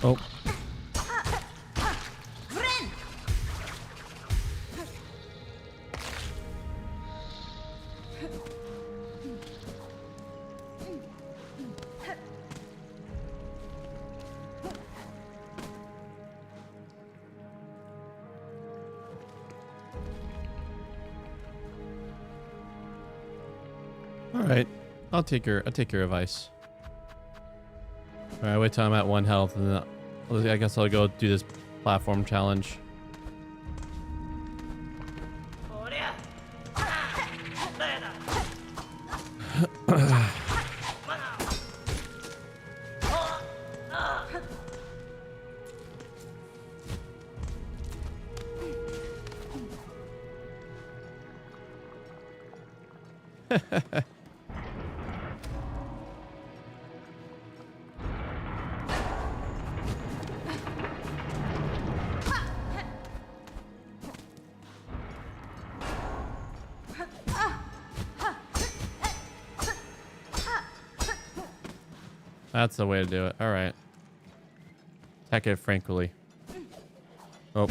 Oh. All right, I'll take your advice. All right, wait till I'm at 1 health, and then I guess I'll go do this platform challenge. That's the way to do it. All right. Attack it frankly. Oh.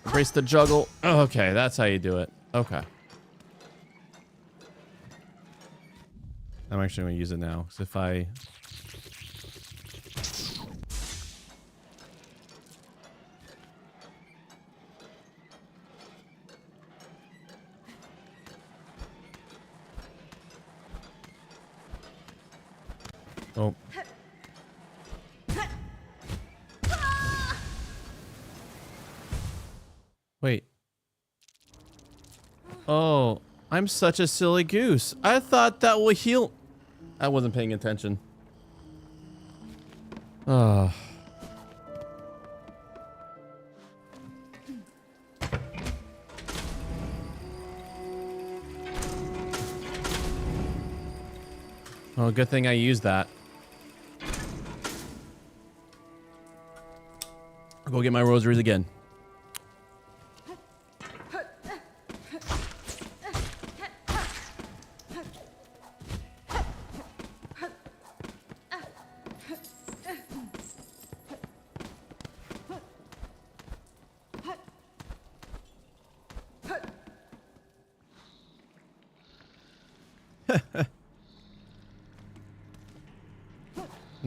Embrace the juggle. Okay, that's how you do it. Okay. I'm actually going to use it now, because if I... Oh. Wait. Oh, I'm such a silly goose. I thought that would heal. I wasn't paying attention. Oh. Well, good thing I used that. I'll go get my rosaries again.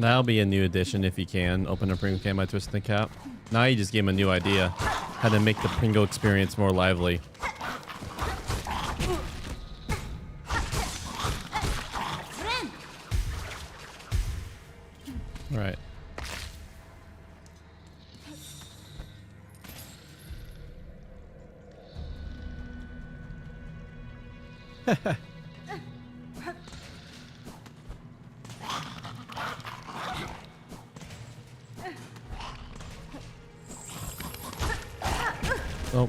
That'll be a new addition if you can. Open a Pringle can by twisting the cap. Now you just gave him a new idea. How to make the Pringle experience more lively. Right. Oh.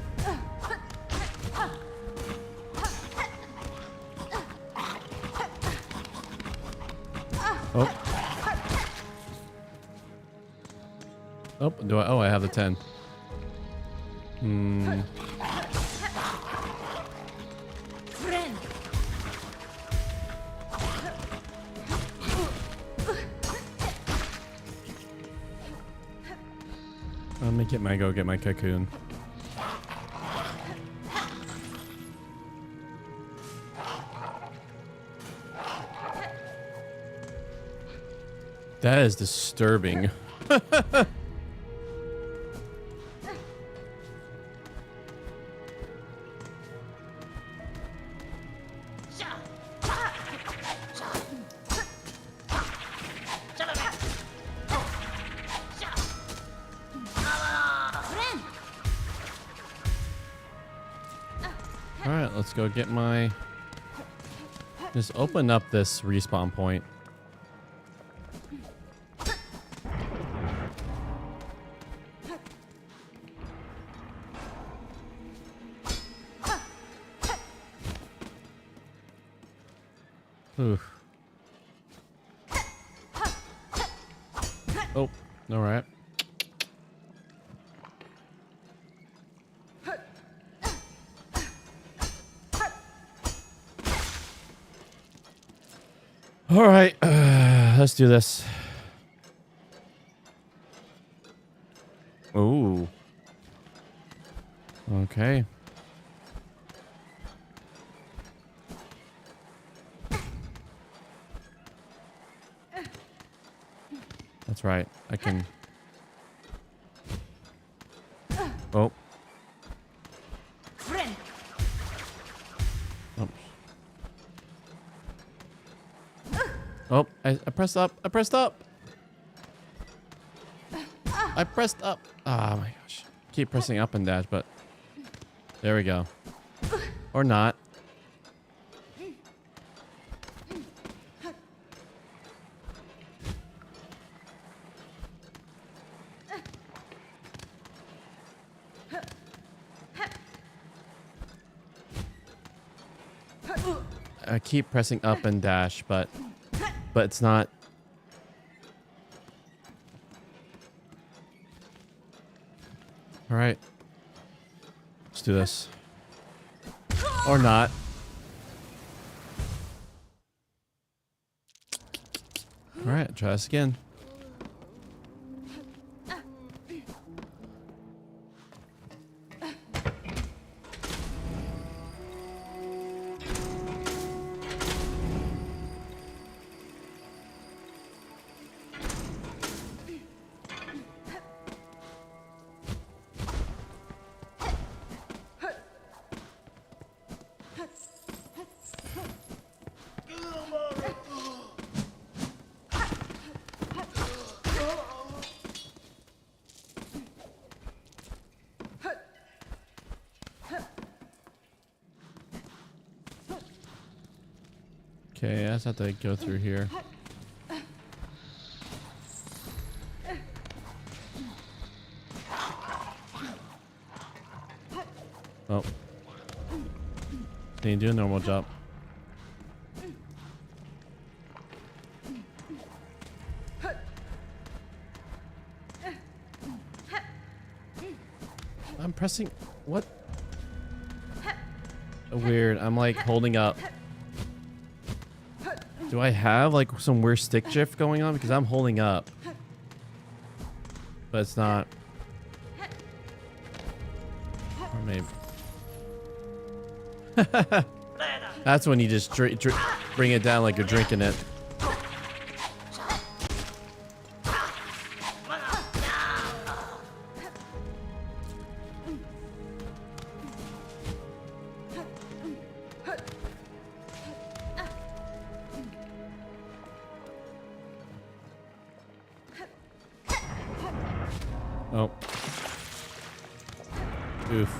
Oh. Oh, do I? Oh, I have the 10. Hmm. Let me go get my cocoon. That is disturbing. Alright, let's go get my... Just open up this respawn point. Oof. Oh, alright. Alright, let's do this. Ooh. Okay. That's right. I can... Oh. Oh, I pressed up. I pressed up. I pressed up. Oh my gosh. Keep pressing up and dash, but there we go. Or not. I keep pressing up and dash, but it's not. All right. Let's do this. Or not. All right, try this again. Okay, I just have to go through here. Oh. Can you do a normal jump? I'm pressing... What? Weird. I'm like holding up. Do I have like some weird stick shift going on? Because I'm holding up. But it's not. Or maybe. That's when you just bring it down like you're drinking it. Oh. Oof.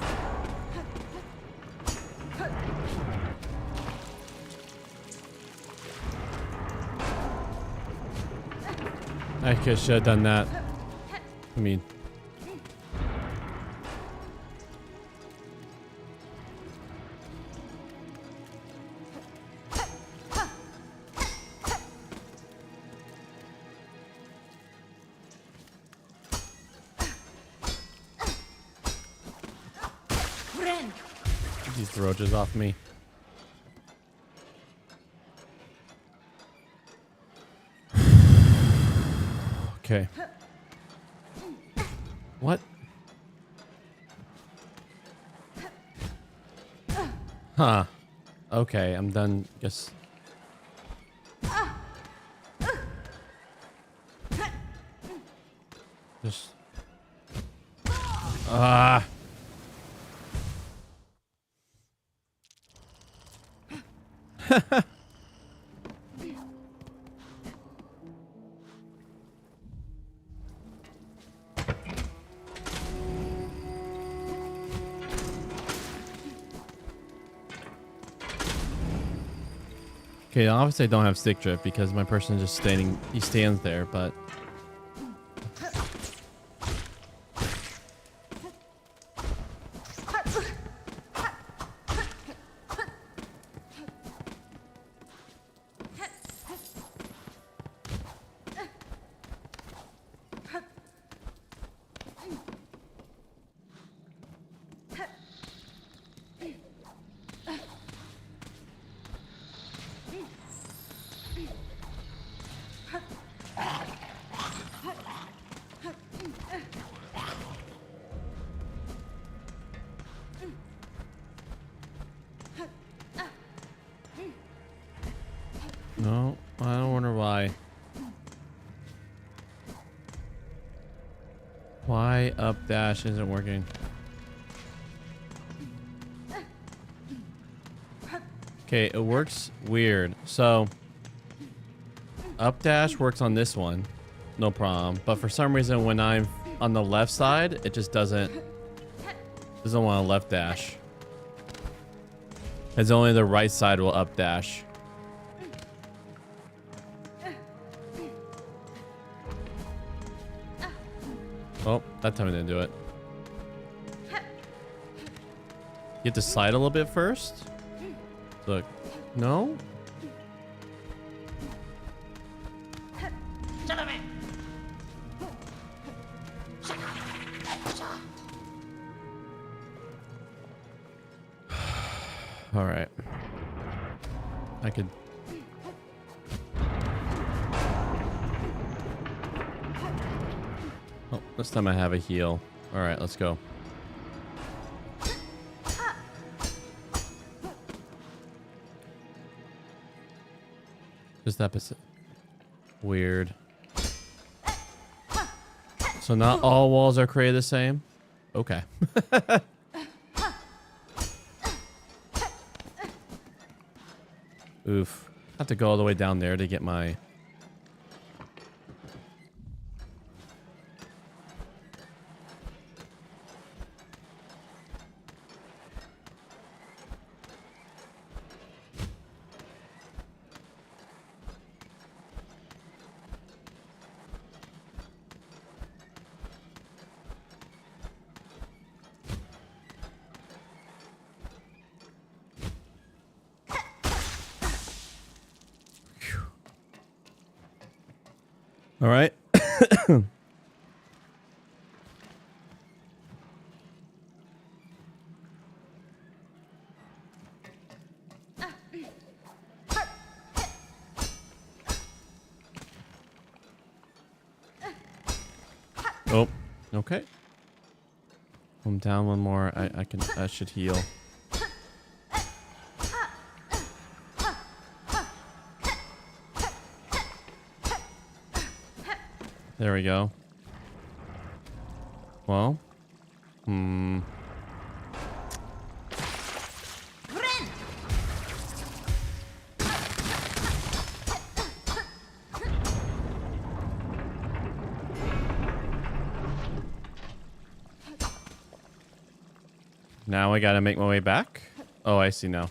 I should have done that. I mean. Get these roaches off me. Okay. What? Huh. Okay, I'm done. Guess. Just. Ah. Okay, obviously I don't have stick drift because my person is just standing. He stands there, but. No, I don't wonder why. Why up dash isn't working? Okay, it works weird. So up dash works on this one, no problem. But for some reason, when I'm on the left side, it just doesn't want to left dash. It's only the right side will up dash. Oh, that time I didn't do it. You have to slide a little bit first? Look. No? All right. I could... Oh, this time I have a heal. All right, let's go. Just episode. Weird. So not all walls are created the same? Okay. Oof. I have to go all the way down there to get my... All right. Oh, okay. I'm down one more. I should heal. There we go. Well. Now I gotta make my way back. Oh, I see now.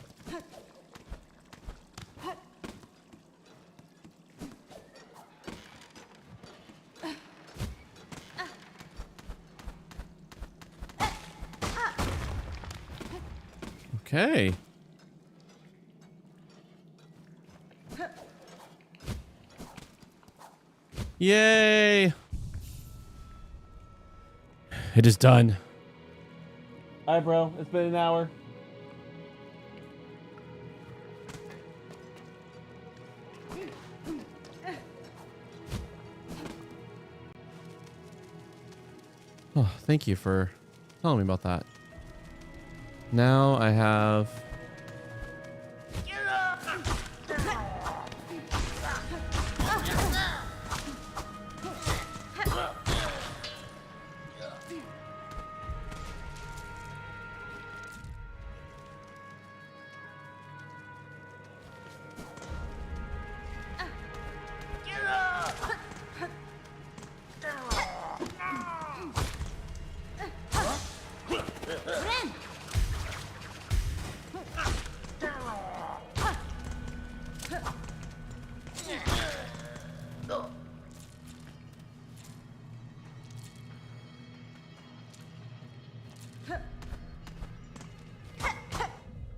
Okay. Yay! It is done. Hi, bro. It's been an hour. Oh, thank you for telling me about that. Now I have...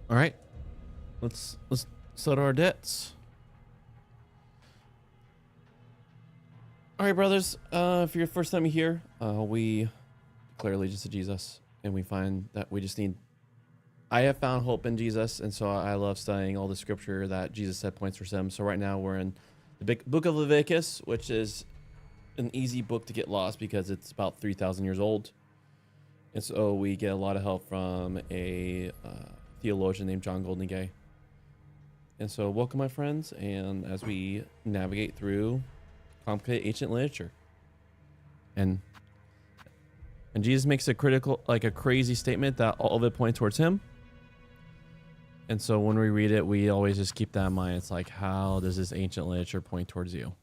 All right, let's settle our debts. All right, brothers. If you're first time here, we declare allegiance to Jesus, and we find that we just need. I have found hope in Jesus, and so I love studying all the scripture that Jesus said points for Sim. So right now we're in the big book of Leviticus, which is an easy book to get lost because it's about 3,000 years old, and so we get a lot of help from a theologian named John Goldingay. And so welcome, my friends, and as we navigate through complicated ancient literature, and Jesus makes a critical, like a crazy statement that all of it points towards him. And so when we read it, we always just keep that in mind. It's like, how does this ancient literature point towards you?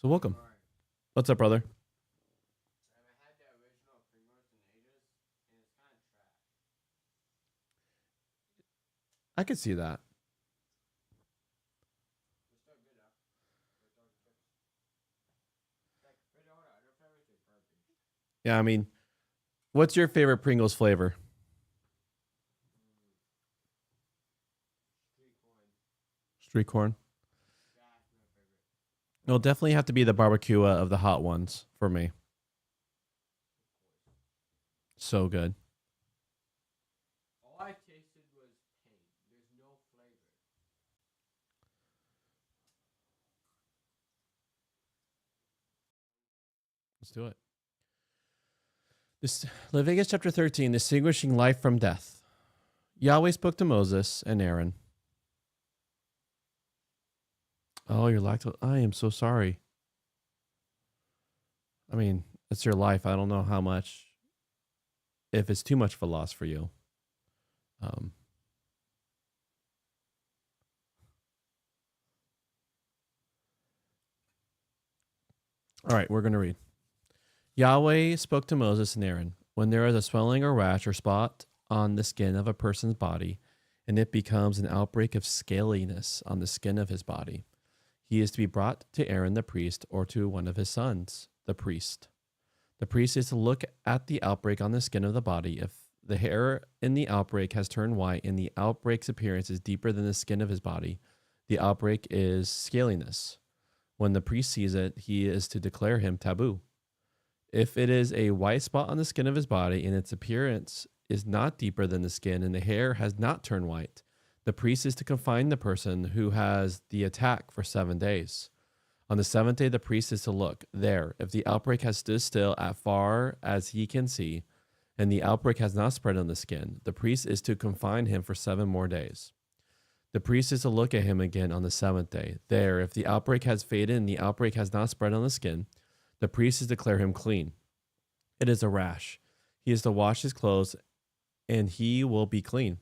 So welcome. What's up, brother? I could see that. Yeah, I mean, what's your favorite Pringles flavor? Street corn. It'll definitely have to be the barbecue of the hot ones for me. So good.
All I tasted was pain. There's no flavor.
Let's do it. This Leviticus chapter 13, distinguishing life from death. Yahweh spoke to Moses and Aaron. Oh, you're lactose. I am so sorry. I mean, it's your life. I don't know how much, if it's too much of a loss for you. All right, we're going to read. Yahweh spoke to Moses and Aaron. When there is a swelling or rash or spot on the skin of a person's body, and it becomes an outbreak of scaliness on the skin of his body, he is to be brought to Aaron the priest or to one of his sons, the priest. The priest is to look at the outbreak on the skin of the body. If the hair in the outbreak has turned white and the outbreak's appearance is deeper than the skin of his body, the outbreak is scaliness. When the priest sees it, he is to declare him taboo. If it is a white spot on the skin of his body and its appearance is not deeper than the skin and the hair has not turned white, the priest is to confine the person who has the attack for 7 days. On the 7th day, the priest is to look there. If the outbreak has stood still as far as he can see, and the outbreak has not spread on the skin, the priest is to confine him for 7 more days. The priest is to look at him again on the 7th day. There, if the outbreak has faded and the outbreak has not spread on the skin, the priest is to declare him clean. It is a rash. He is to wash his clothes, and he will be clean.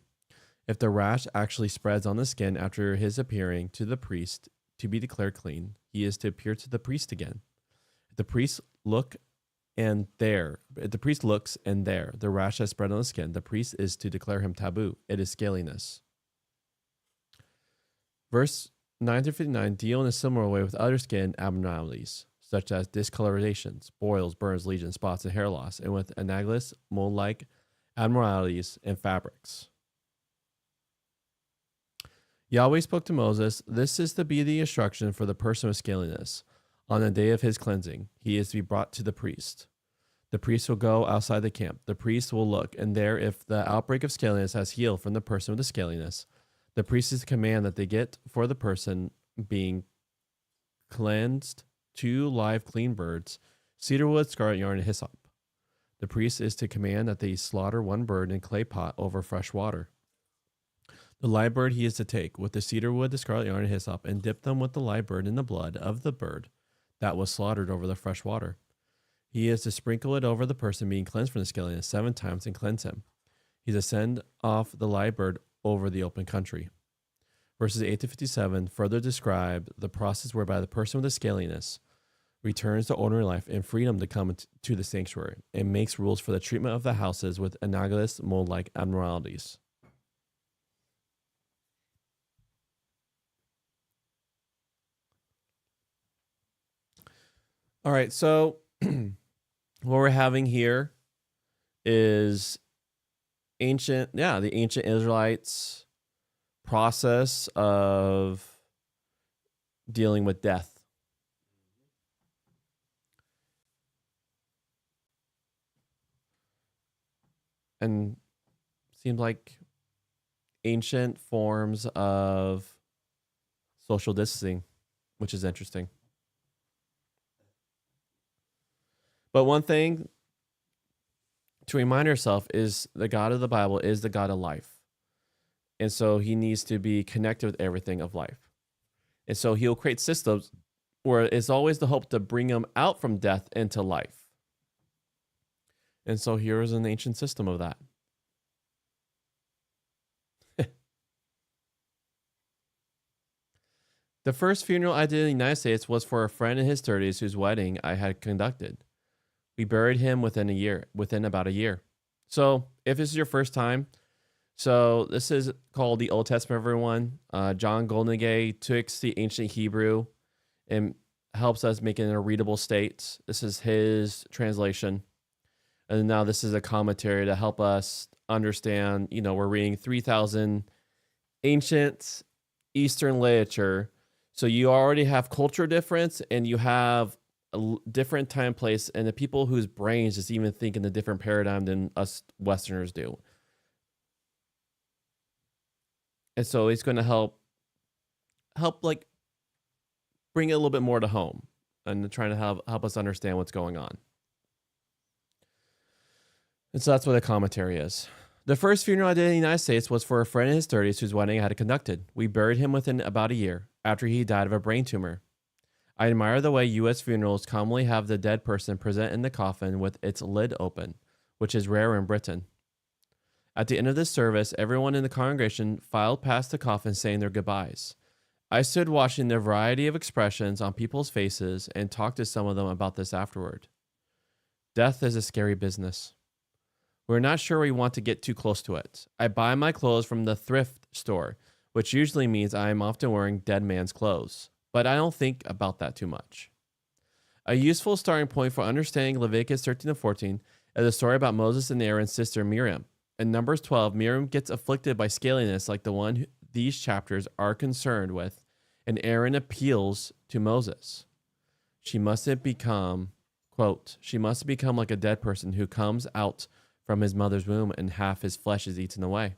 If the rash actually spreads on the skin after his appearing to the priest, to be declared clean, he is to appear to the priest again. If the priest looks and there, the rash has spread on the skin, the priest is to declare him taboo. It is scaliness. Verse 9 through 59 deal in a similar way with other skin abnormalities, such as discolorizations, boils, burns, lesions, spots, and hair loss, and with analogous mold-like abnormalities in fabrics. Yahweh spoke to Moses, "This is to be the instruction for the person with scaliness. On the day of his cleansing, he is to be brought to the priest. The priest will go outside the camp. The priest will look, and there, if the outbreak of scaliness has healed from the person with the scaliness, the priest is to command that they get for the person being cleansed 2 live clean birds, cedarwood, scarlet yarn, and hyssop. The priest is to command that they slaughter 1 bird in a clay pot over fresh water. The live bird he is to take with the cedarwood, the scarlet yarn, and hyssop, and dip them with the live bird in the blood of the bird that was slaughtered over the fresh water. He is to sprinkle it over the person being cleansed from the scaliness 7 times and cleanse him. He is to send off the live bird over the open country." Verses 8 to 57 further describe the process whereby the person with the scaliness returns to ordinary life and freedom to come to the sanctuary, and makes rules for the treatment of the houses with analogous mold-like abnormalities. All right, so what we're having here is the ancient Israelites' process of dealing with death. And seems like ancient forms of social distancing, which is interesting. But one thing to remind ourselves is the God of the Bible is the God of life. And so he needs to be connected with everything of life. And so he'll create systems where it's always the hope to bring them out from death into life. And so here is an ancient system of that. The first funeral I did in the United States was for a friend in his 30s whose wedding I had conducted. We buried him within about a year. So if this is your first time, so this is called the Old Testament, everyone. John Goldingay took the ancient Hebrew and helps us make it in a readable state. This is his translation. And now this is a commentary to help us understand, we're reading 3,000 ancient Eastern literature. So you already have culture difference and you have a different time, place, and the people whose brains just even think in a different paradigm than us Westerners do. And so it's going to help like bring it a little bit more to home and trying to help us understand what's going on. And so that's what the commentary is. The first funeral I did in the United States was for a friend in his 30s whose wedding I had conducted. We buried him within about a year after he died of a brain tumor. I admire the way U.S. funerals commonly have the dead person present in the coffin with its lid open, which is rare in Britain. At the end of this service, everyone in the congregation filed past the coffin saying their goodbyes. I stood watching the variety of expressions on people's faces and talked to some of them about this afterward. Death is a scary business. We're not sure we want to get too close to it. I buy my clothes from the thrift store, which usually means I am often wearing dead man's clothes. But I don't think about that too much. A useful starting point for understanding Leviticus 13 and 14 is a story about Moses and Aaron's sister Miriam. In Numbers 12, Miriam gets afflicted by scaliness like the one these chapters are concerned with, and Aaron appeals to Moses. She must become like a dead person who comes out from his mother's womb and half his flesh is eaten away.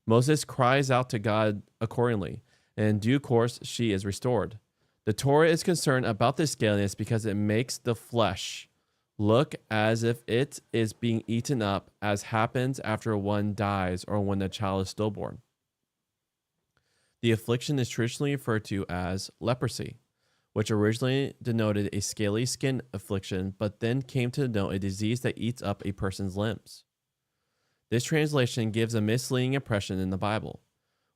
Moses cries out to God accordingly, and in due course she is restored. The Torah is concerned about this scaliness because it makes the flesh look as if it is being eaten up, as happens after one dies or when the child is stillborn. The affliction is traditionally referred to as leprosy, which originally denoted a scaly skin affliction, but then came to denote a disease that eats up a person's limbs. This translation gives a misleading impression in the Bible.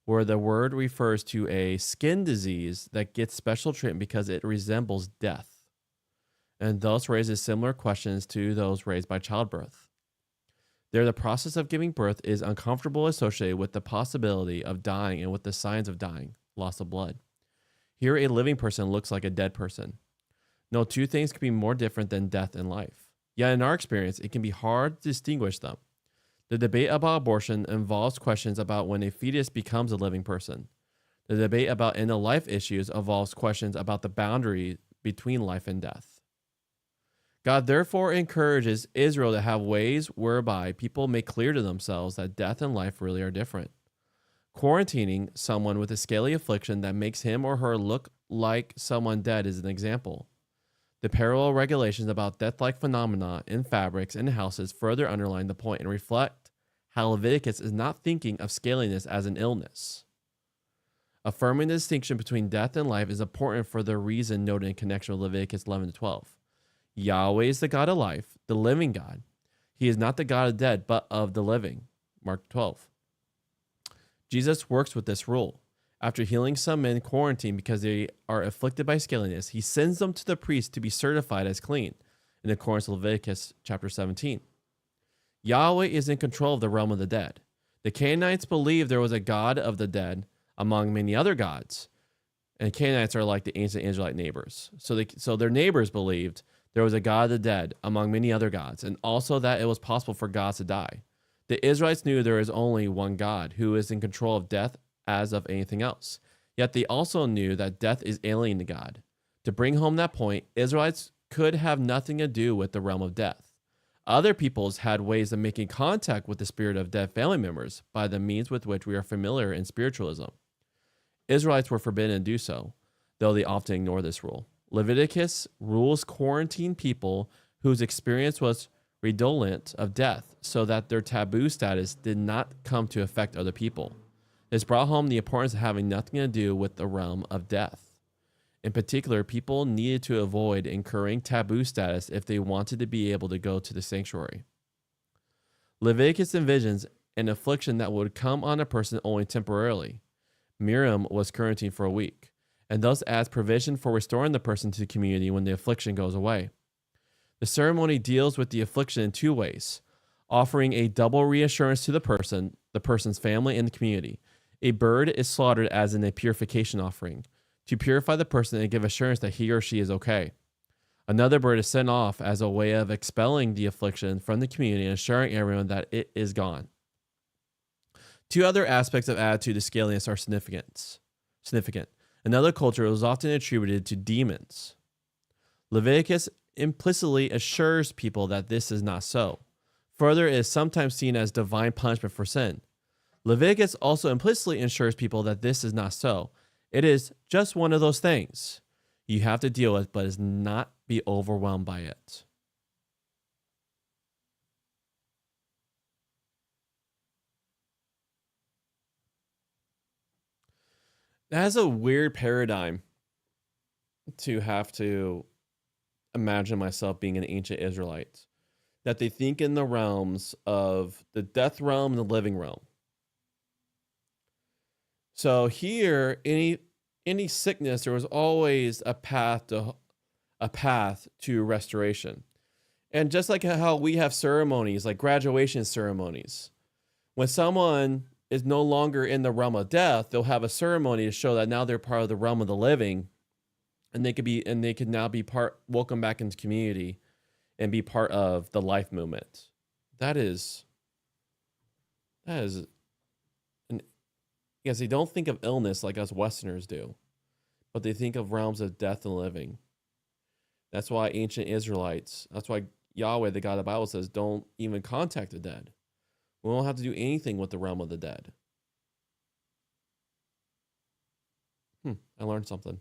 where the word refers to a skin disease that gets special treatment because it resembles death, and thus raises similar questions to those raised by childbirth. There, the process of giving birth is uncomfortable, associated with the possibility of dying and with the signs of dying, loss of blood. Here, a living person looks like a dead person. No two things can be more different than death and life. Yet in our experience, it can be hard to distinguish them. The debate about abortion involves questions about when a fetus becomes a living person. The debate about end-of-life issues involves questions about the boundary between life and death. God therefore encourages Israel to have ways whereby people make clear to themselves that death and life really are different. Quarantining someone with a scaly affliction that makes him or her look like someone dead is an example. The parallel regulations about death-like phenomena in fabrics and houses further underline the point and reflect how Leviticus is not thinking of scaliness as an illness. Affirming the distinction between death and life is important for the reason noted in connection with Leviticus 11-12. Yahweh is the God of life, the living God. He is not the God of the dead, but of the living. Mark 12. Jesus works with this rule. After healing some men quarantined because they are afflicted by scaliness, he sends them to the priest to be certified as clean, in accordance with Leviticus chapter 17. Yahweh is in control of the realm of the dead. The Canaanites believed there was a God of the dead among many other gods, and Canaanites are like the ancient Israelite neighbors. So their neighbors believed there was a God of the dead among many other gods, and also that it was possible for gods to die. The Israelites knew there is only one God who is in control of death as of anything else. Yet they also knew that death is alien to God. To bring home that point, Israelites could have nothing to do with the realm of death. Other peoples had ways of making contact with the spirit of dead family members by the means with which we are familiar in spiritualism. Israelites were forbidden to do so, though they often ignore this rule. Leviticus rules quarantine people whose experience was redolent of death, so that their taboo status did not come to affect other people. This brought home the importance of having nothing to do with the realm of death. In particular, people needed to avoid incurring taboo status if they wanted to be able to go to the sanctuary. Leviticus envisions an affliction that would come on a person only temporarily. Miriam was quarantined for a week, and thus adds provision for restoring the person to the community when the affliction goes away. The ceremony deals with the affliction in two ways, offering a double reassurance to the person's family, and the community. A bird is slaughtered as in a purification offering, to purify the person and give assurance that he or she is okay. Another bird is sent off as a way of expelling the affliction from the community and assuring everyone that it is gone. Two other aspects of attitude to scaliness are significant. Another culture is often attributed to demons. Leviticus implicitly assures people that this is not so. Further, it is sometimes seen as divine punishment for sin. Leviticus also implicitly assures people that this is not so. It is just one of those things you have to deal with, but is not be overwhelmed by it. That is a weird paradigm to have to imagine myself being an ancient Israelite, that they think in the realms of the death realm and the living realm. So here, any sickness, there was always a path to restoration. And just like how we have ceremonies, like graduation ceremonies, when someone is no longer in the realm of death, they'll have a ceremony to show that now they're part of the realm of the living, and they could now be welcome back into community and be part of the life movement. That is because they don't think of illness like us Westerners do, but they think of realms of death and living. That's why ancient Israelites, that's why Yahweh, the God of the Bible, says, don't even contact the dead. We don't have to do anything with the realm of the dead. I learned something.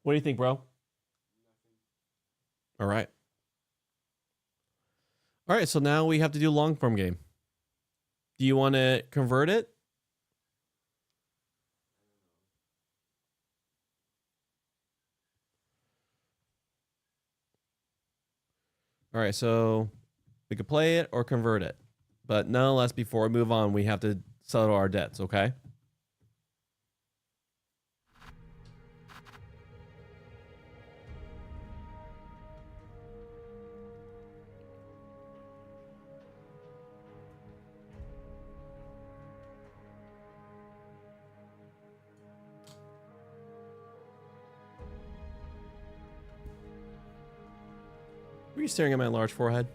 What do you think, bro? All right. All right, so now we have to do long form game. Do you want to convert it? All right, so we could play it or convert it. But nonetheless, before we move on, we have to settle our debts, okay? Were you staring at my large forehead?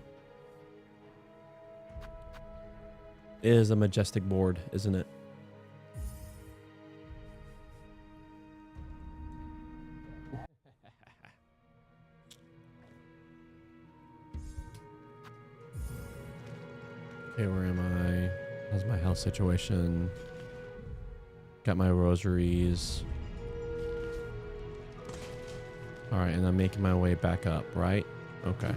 It is a majestic board, isn't it? Okay, where am I? How's my health situation? Got my rosaries. All right, and I'm making my way back up, right? Okay.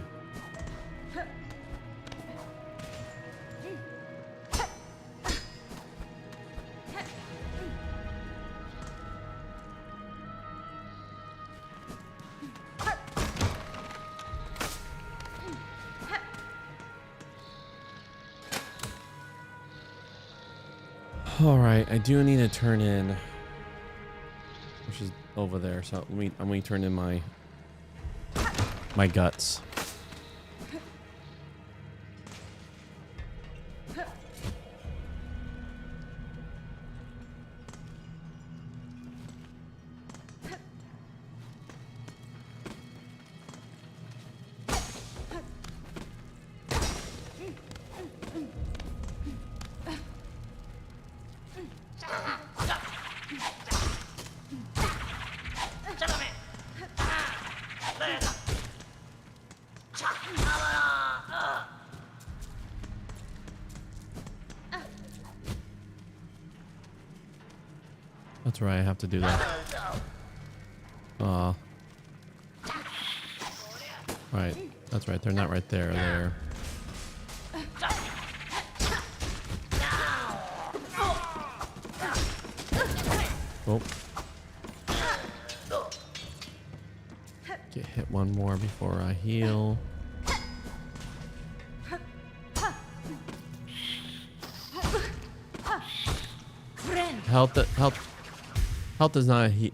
All right, I do need to turn in, which is over there. So I'm going to turn in my guts. That's right, I have to do that. Aw. Right, that's right, they're not right there, they're... Oh. Get hit one more before I heal. Health does not heal.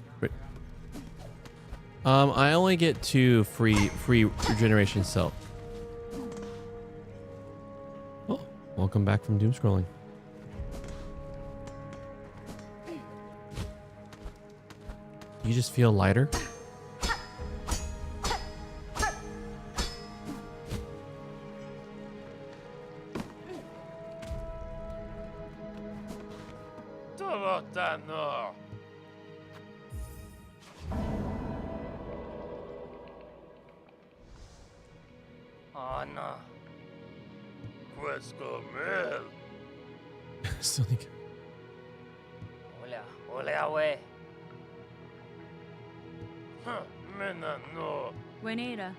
I only get 2 free regeneration self. Oh, welcome back from doom scrolling. You just feel lighter?
Tolotano. Ana. Quesco mel.
Still think.
Ole away. Mena no.
Buenera.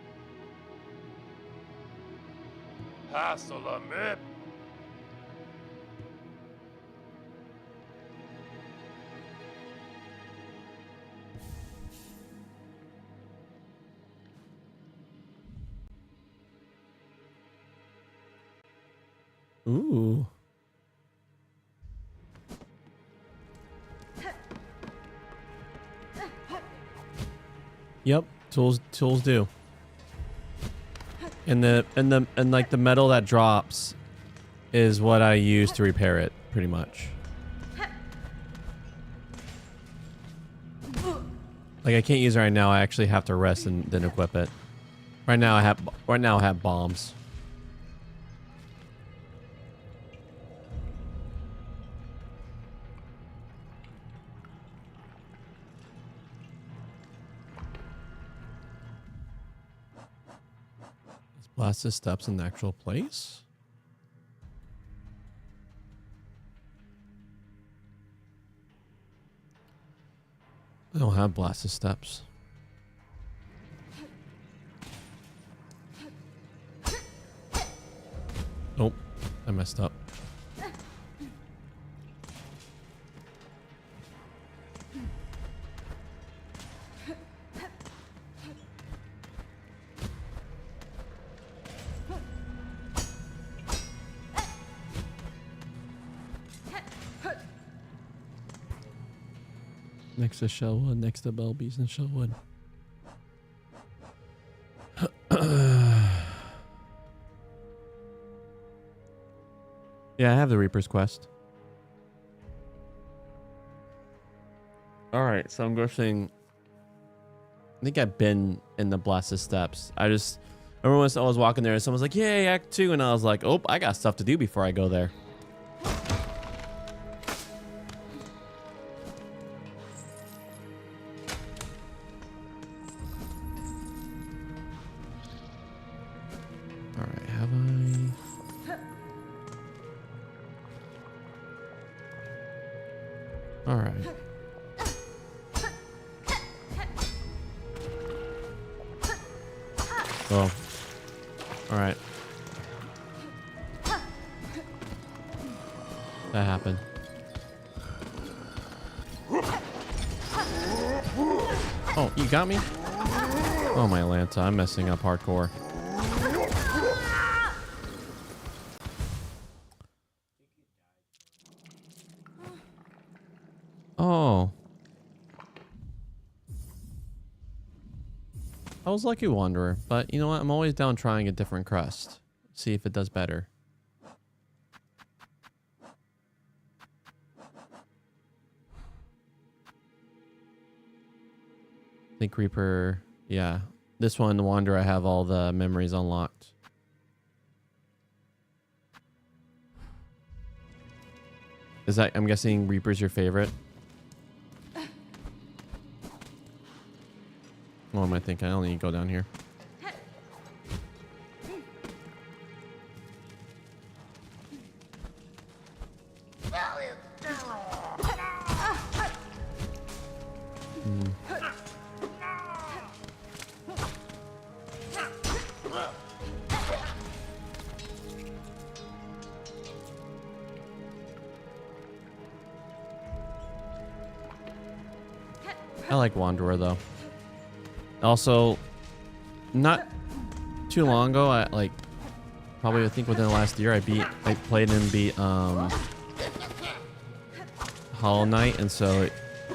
Hasola mip.
Ooh. Yep, tools do. And like the metal that drops is what I use to repair it, pretty much. Like I can't use it right now. I actually have to rest and then equip it. Right now I have bombs. Blasted steps in the actual place? I don't have blasted steps. Nope, I messed up. Next to Shellwood, next to Belby's and Shellwood. Yeah, I have the Reaper's Quest. Alright, so I'm guessing... I think I've been in the Blasted Steps. I remember when I was walking there and someone was like, yay, Act 2. And I was like, oh, I got stuff to do before I go there. Alright, have I... Alright. Oh. Alright. That happened. Oh, you got me? Oh, my Lanta. I'm messing up hardcore. Oh. I was Lucky Wanderer, but you know what? I'm always down trying a different crust. See if it does better. I think Reaper, yeah. This one, the Wanderer, I have all the memories unlocked. Is that, I'm guessing Reaper's your favorite? What am I thinking? I don't need to go down here. I like Wanderer though. Also, not too long ago, I think within the last year, I played and beat Hollow Knight, and so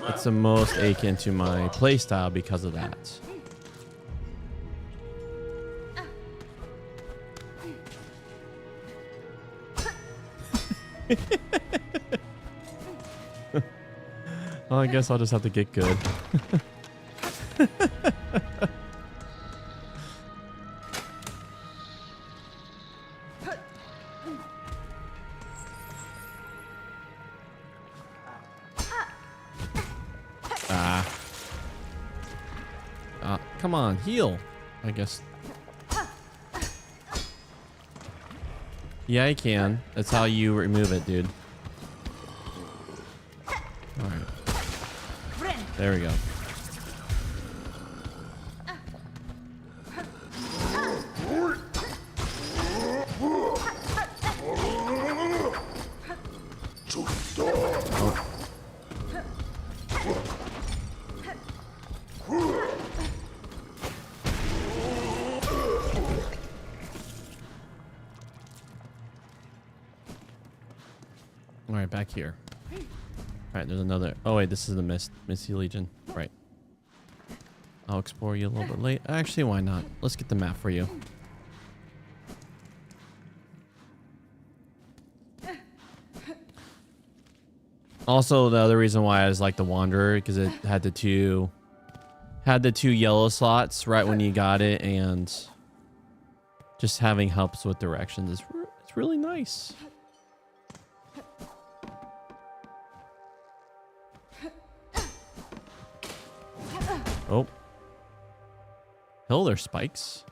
it's the most akin to my playstyle because of that. Well, I guess I'll just have to get good. Come on, heal. I guess. Yeah, I can. That's how you remove it, dude. Alright. There we go. Alright, back here. Alright, there's another. Oh, wait, this is the Misty Legion. Right. I'll explore you a little bit late. Actually, why not? Let's get the map for you. Also, the other reason why I was like the Wanderer, because it had the two yellow slots right when you got it, and just having helps with directions it's really nice. Oh. Hell, there's spikes.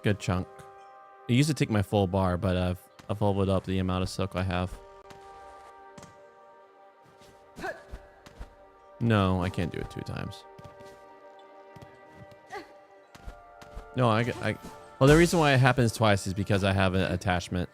Good chunk. It used to take my full bar, but I've leveled up the amount of silk I have. No, I can't do it 2 times. No, well, the reason why it happens twice is because I have an attachment.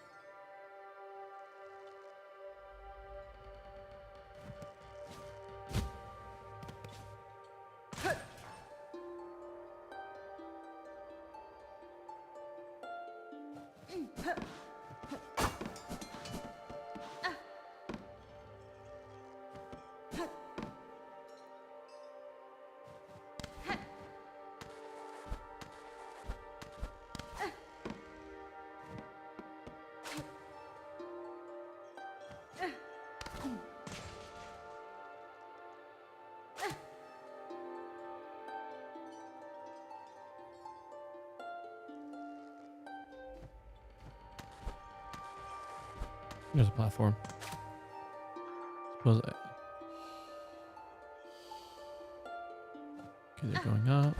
There's a platform. Suppose okay, they're going up.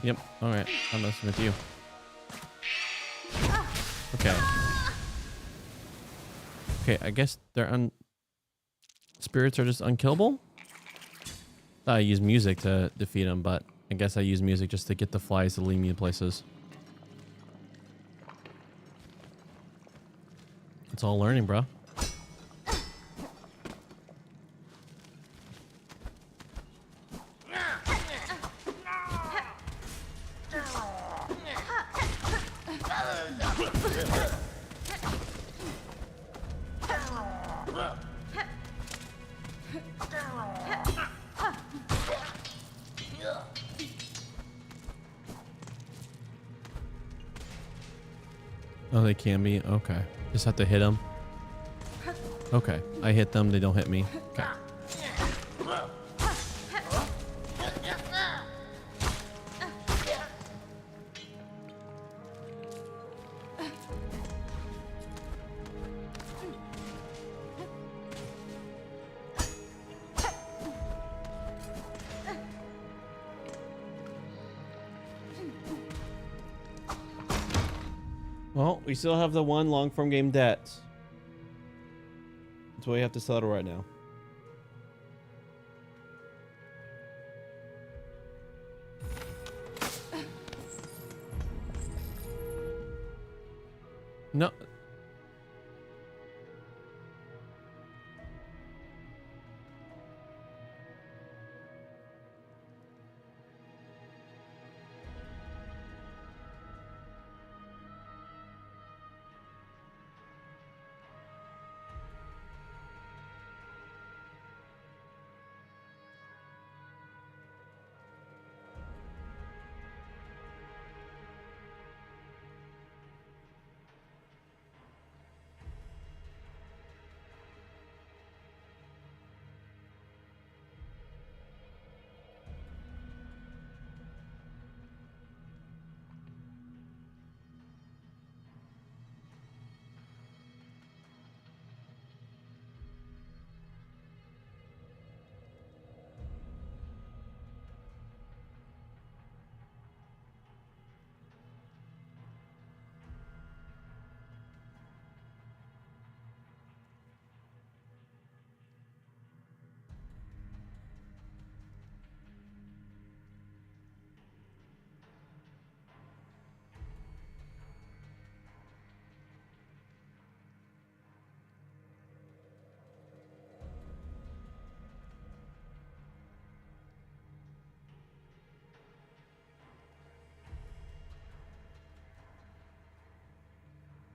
Yep. All right. I'm messing with you. Okay. Okay. I guess they're spirits are just unkillable. I use music to defeat them, but I guess I use music just to get the flies to lead me to places. It's all learning, bro. Oh, they can be? Okay. Just have to hit them. Okay. I hit them. They don't hit me. Okay. Well, we still have the one long-form game debt. That's what we have to settle right now. No.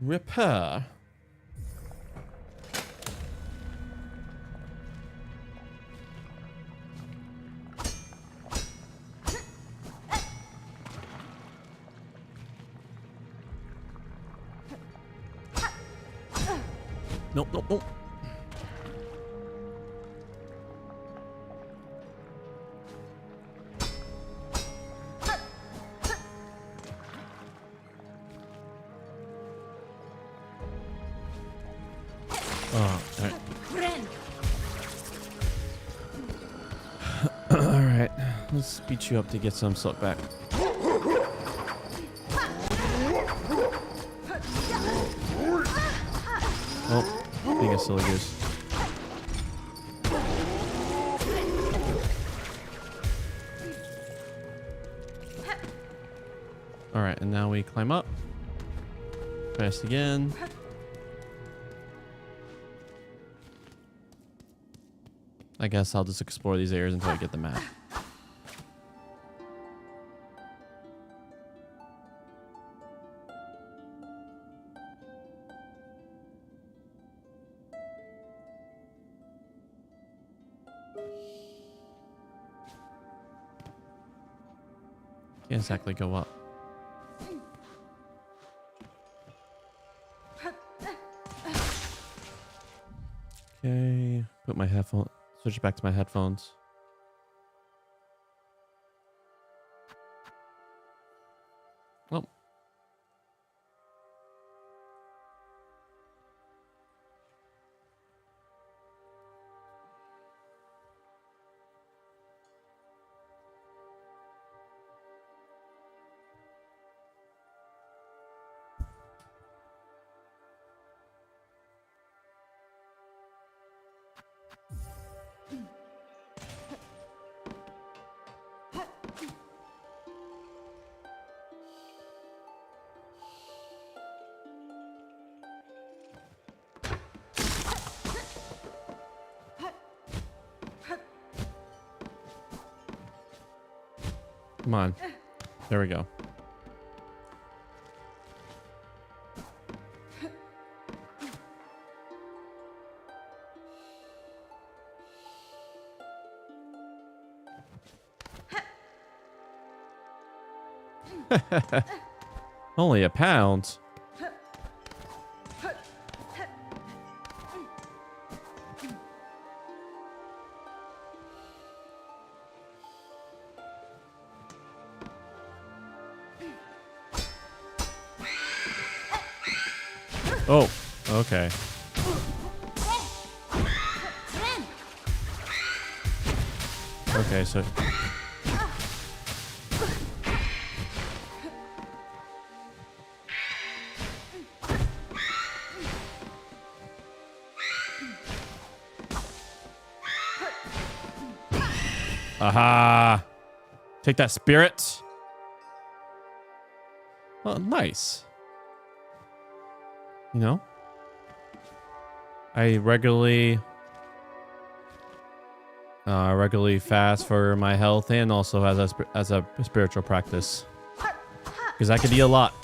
Repair. Nope, nope, nope. Oh, all right. Let's beat you up to get some silk back. silly goose. All right, and now we climb up. Fast again. I guess I'll just explore these areas until I get the map. Can't exactly go up. Okay, put my headphone, switch it back to my headphones. Well. Come on. There we go. Only a pound. Oh, okay. Okay, so aha! Take that, spirit. Oh, nice. You know, I regularly fast for my health and also as a spiritual practice, because that could be a lot.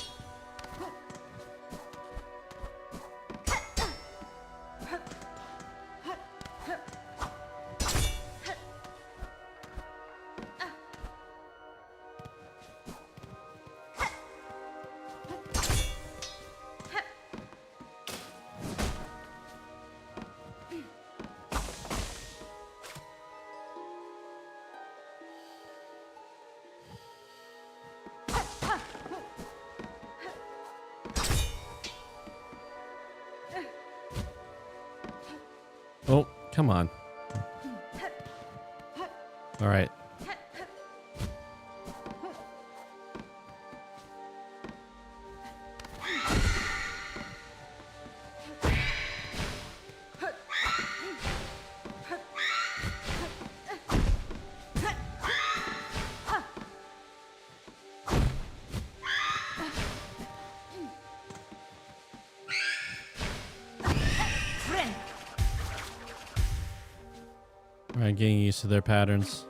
Oh, come on. All right. All right, getting used to their patterns.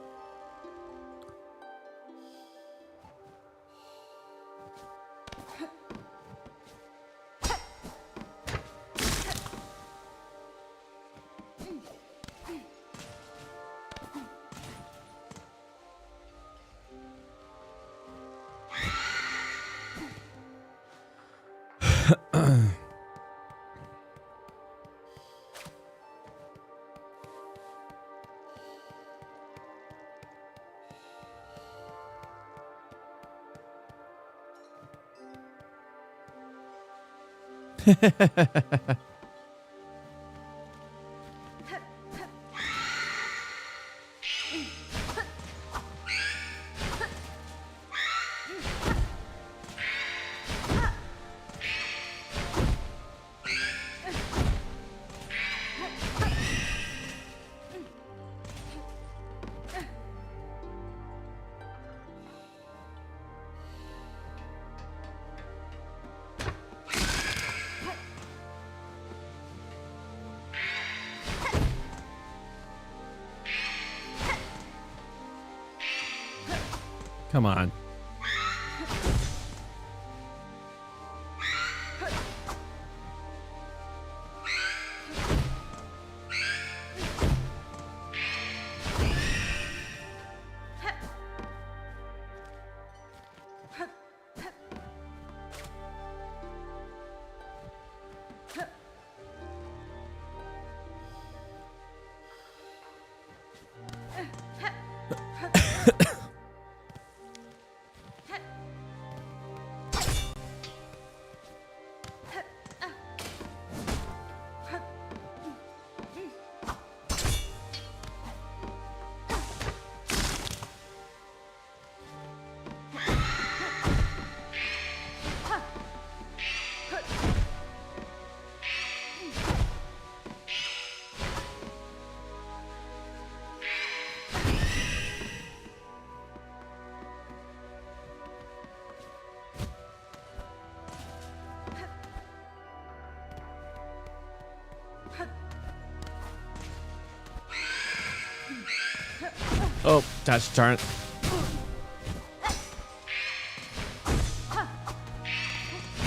Come on. Oh, touch turn.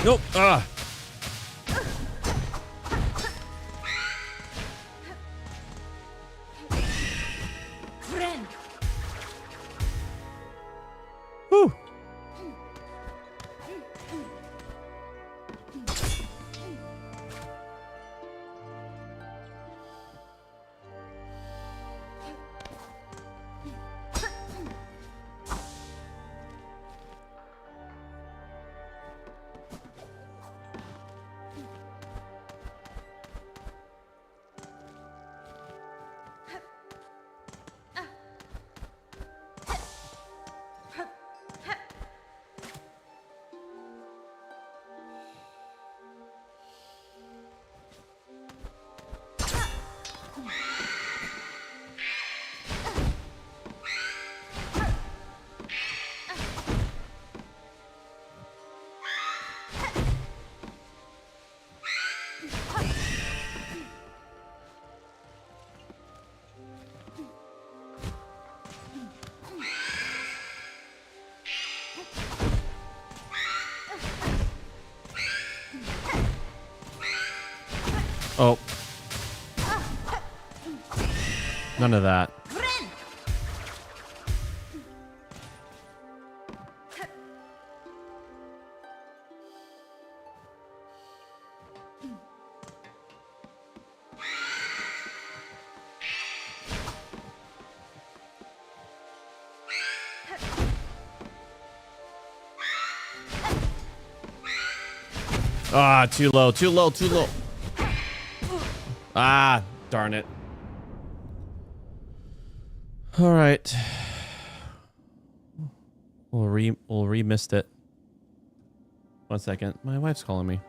Nope. Ah.
Friend.
Whew. Oh. None of that. Ah, too low, too low, too low. Ah, darn it. All right. We'll re-missed it. 1 second. My wife's calling me.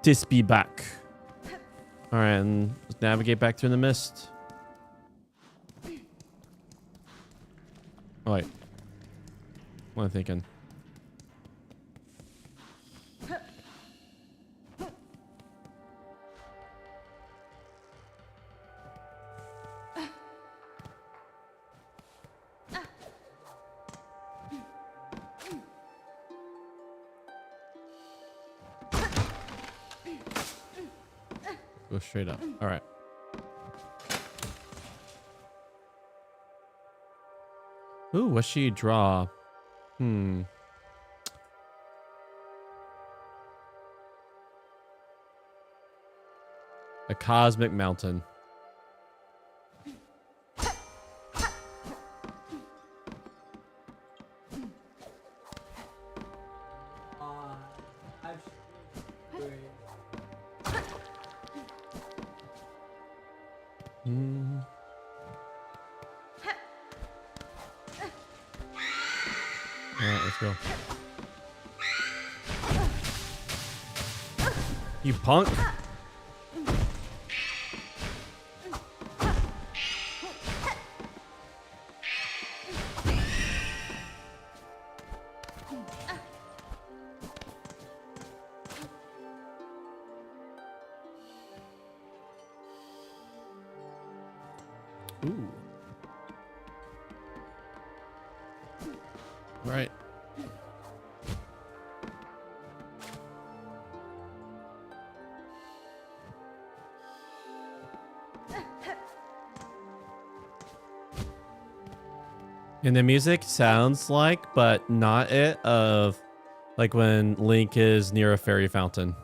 this be back. All right, and let's navigate back through the mist. Oh, wait. What am I thinking? Go straight up. All right. Ooh, what's she draw? A cosmic mountain.
I've great.
All right, let's go. You punk. Ooh. Right. And the music sounds like, but not it, of like when Link is near a fairy fountain.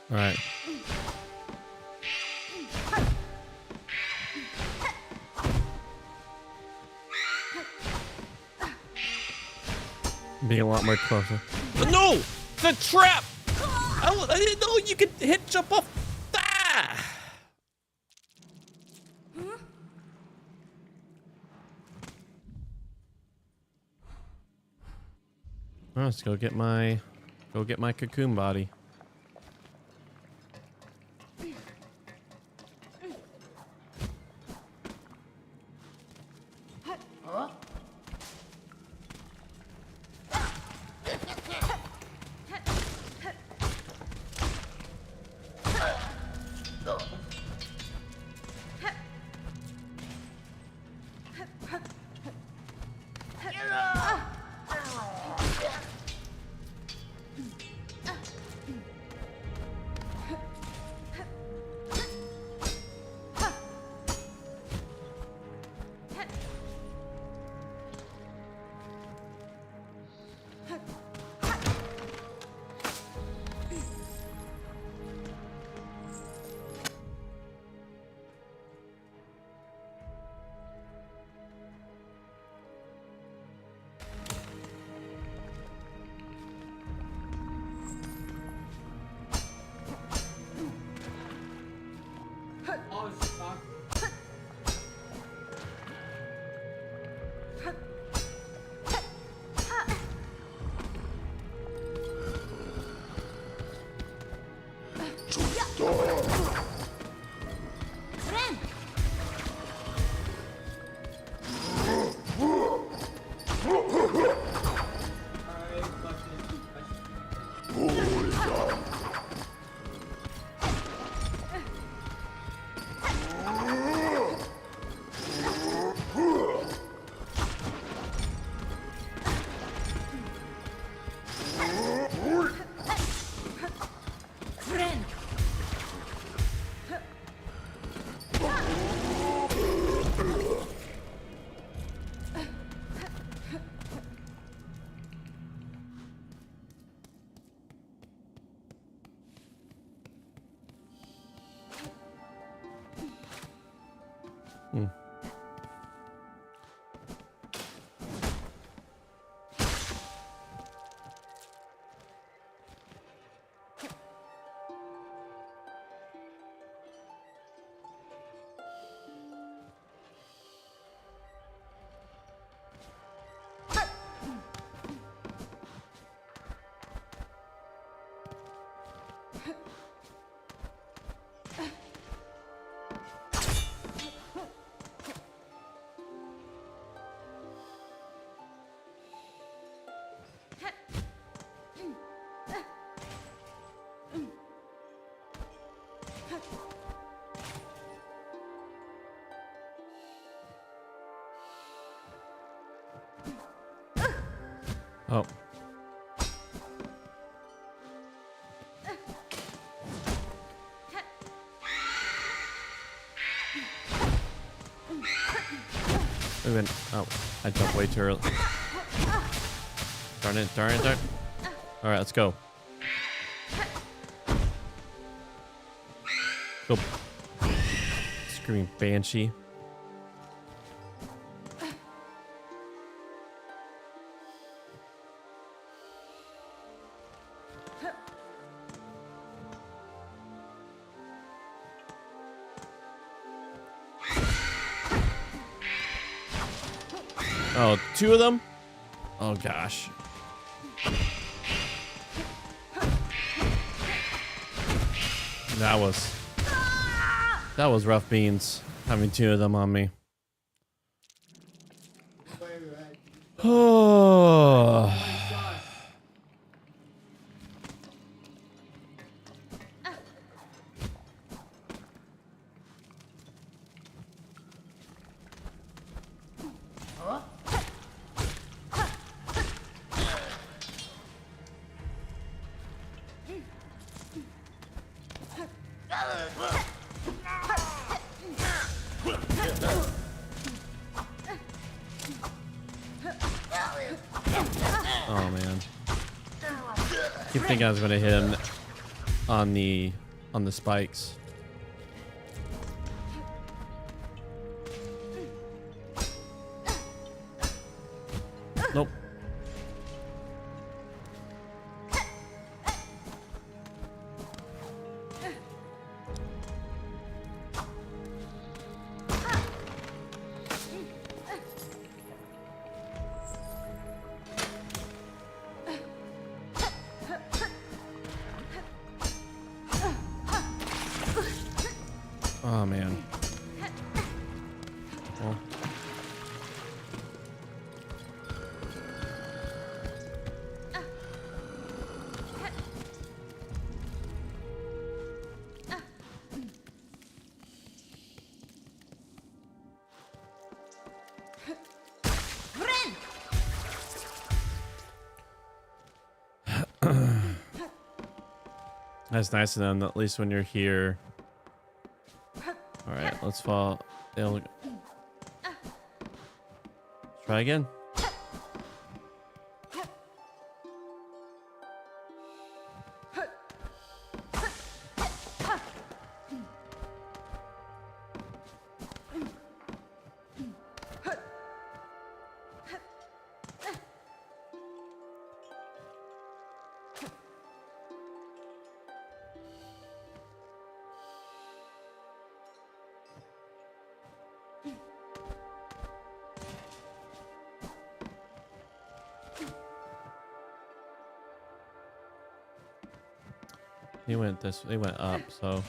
All right. Being a lot more closer. No! The trap! I didn't know you could hit jump off. Ah! Oh, let's go get my cocoon body.
Oh, fuck.
Friend.
Alright, fuck this.
Friend.
Oh. Oh, I jumped way too early. Darn it, darn it, darn it. All right, let's go. Go. Screaming banshee. Oh, two of them? Oh gosh. That was rough beans, having two of them on me. Oh. Oh man. I keep thinking I was gonna hit him on the spikes. Nope. Oh man. Well. That's nice to know, at least when you're here. All right, let's fall. Try again. He went up, so.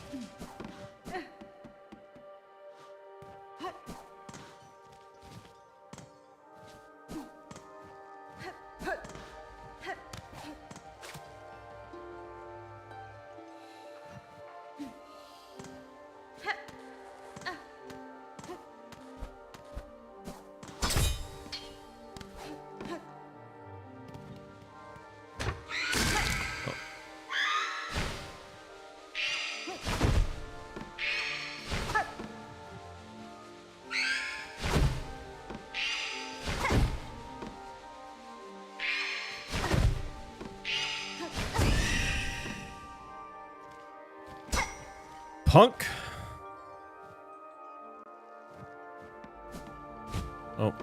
Punk. Oh.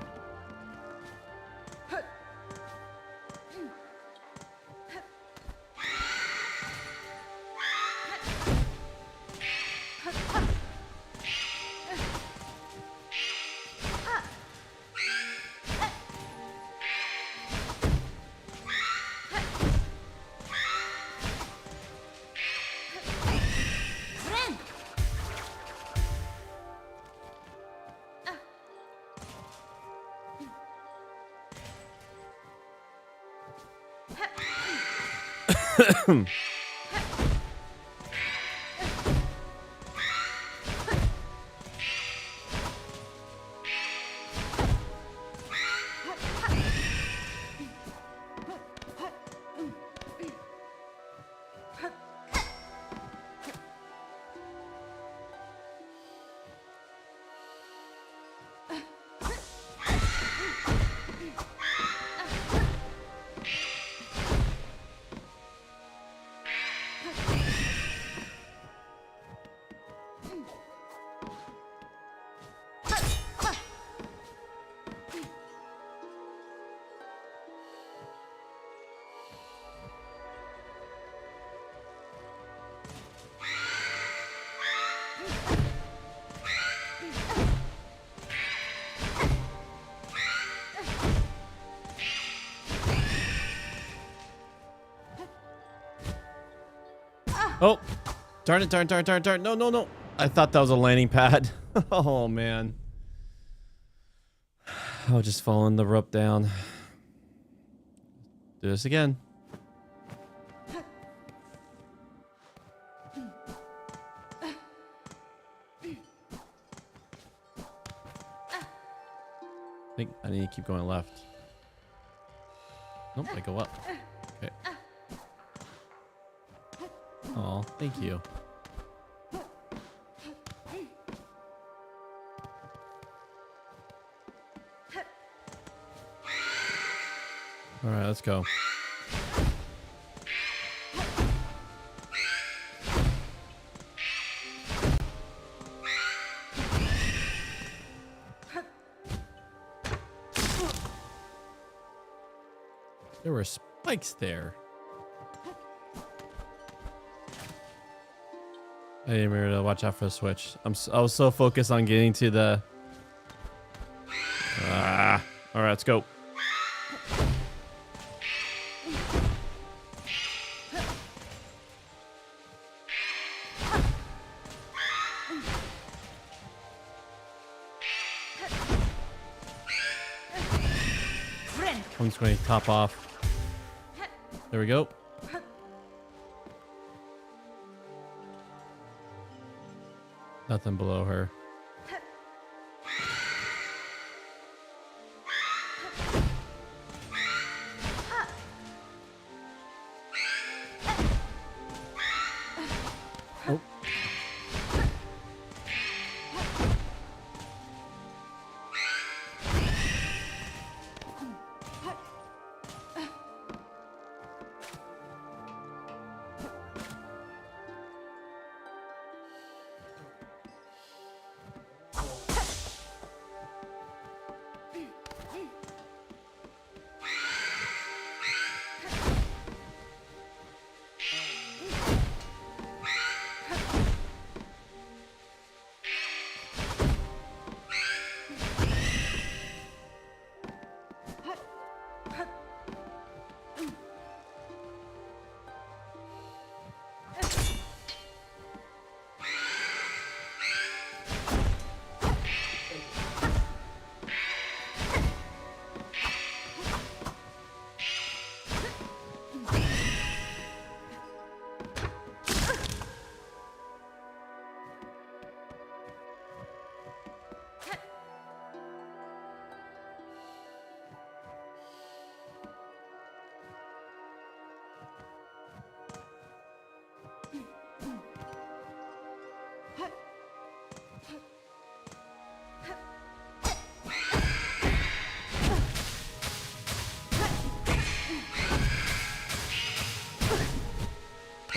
Oh, darn it, darn, darn, darn, darn. No, no, no. I thought that was a landing pad. Oh, man. I'll just following the rope down. Do this again. I think I need to keep going left. Nope, I go up. Okay. Oh, thank you. All right, let's go. There were spikes there. I didn't remember to watch out for the switch. I was so focused on getting to the... All right, let's go. I'm just going to top off. There we go. Nothing below her. Oh.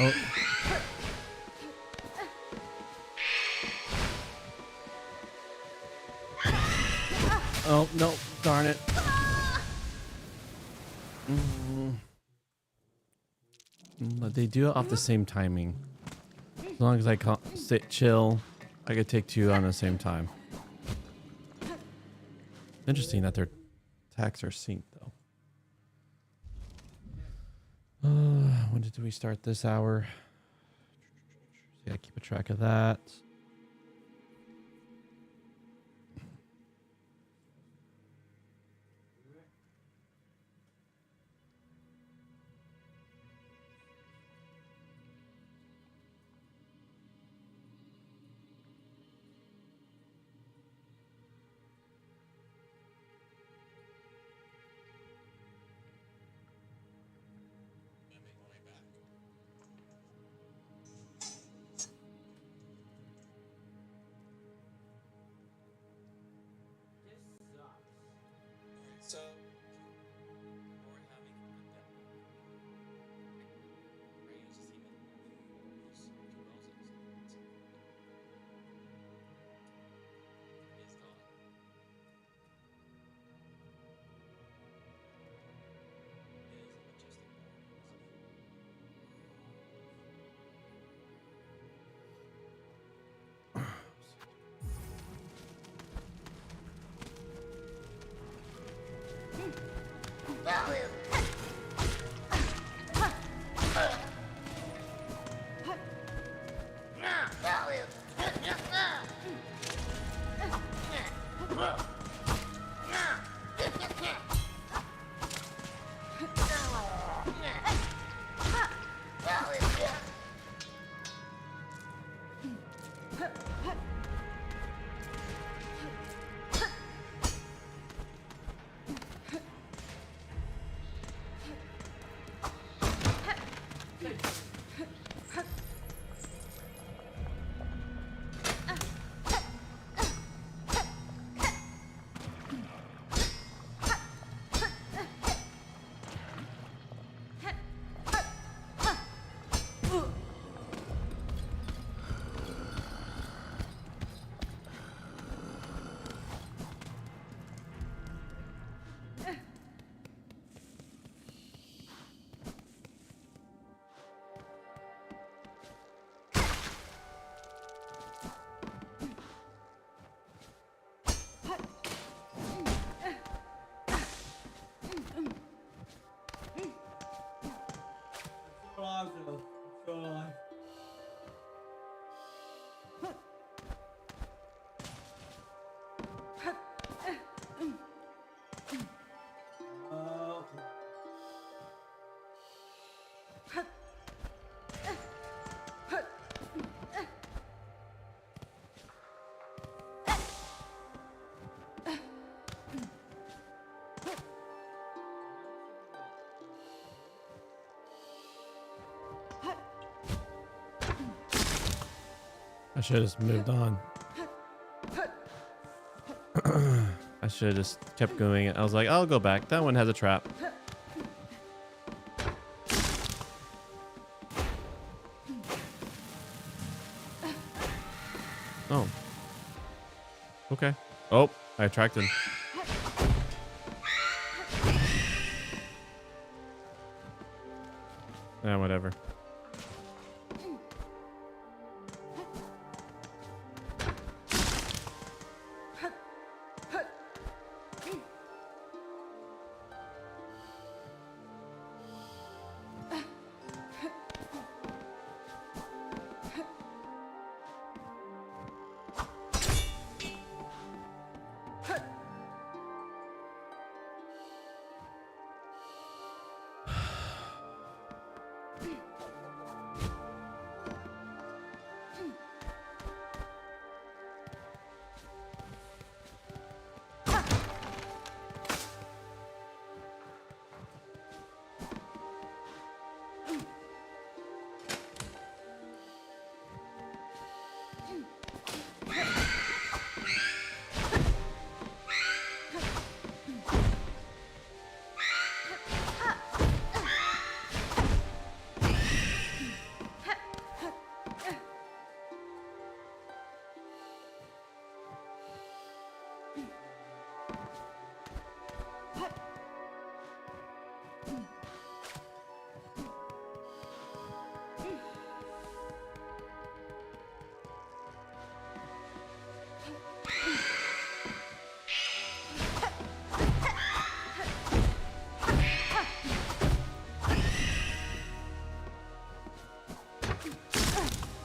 Oh. Oh, no. Darn it. But they do it off the same timing. As long as I can't sit chill, I could take two on the same time. Interesting that their attacks are synced, though. When did we start this hour? Yeah, keep a track of that.
So long, though. So long. Okay.
I should have just moved on. I should have just kept going. I was like, I'll go back. That one has a trap. Oh. Okay. Oh, I attracted. Yeah, whatever.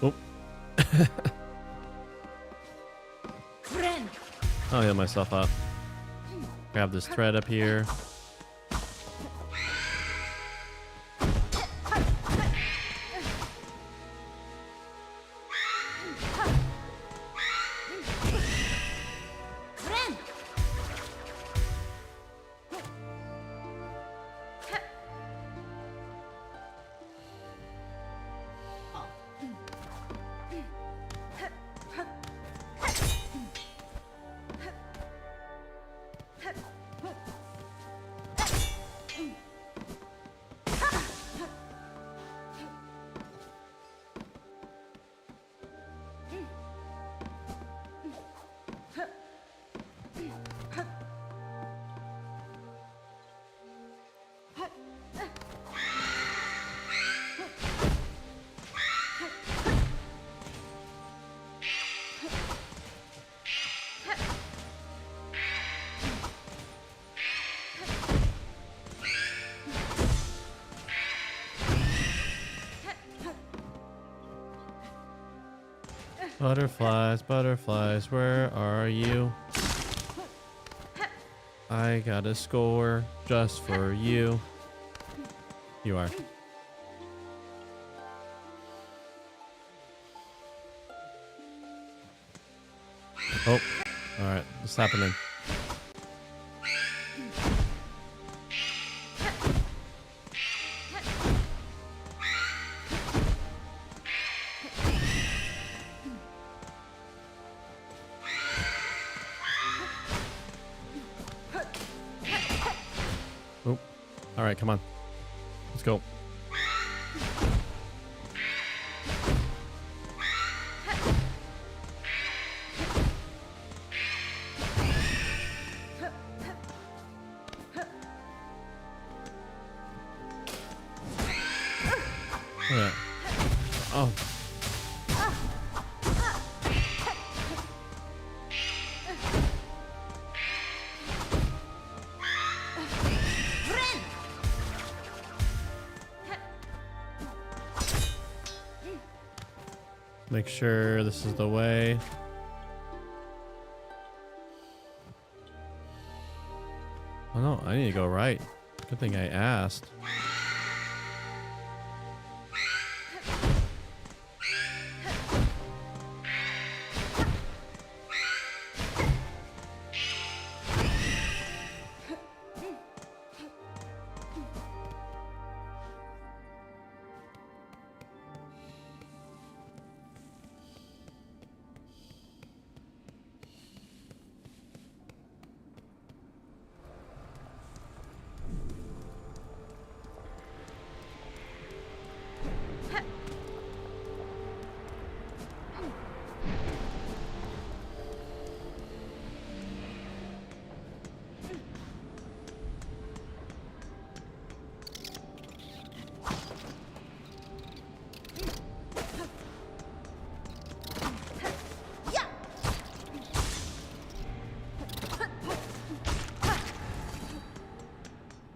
Oh. I'll heal myself up. Grab this thread up here. Butterflies, butterflies, where are you? I got a score just for you. You are. Oh, all right. What's happening? Oh, all right. Come on. Let's go. Yeah. Oh. Make sure this is the way. Oh no, I need to go right. Good thing I asked.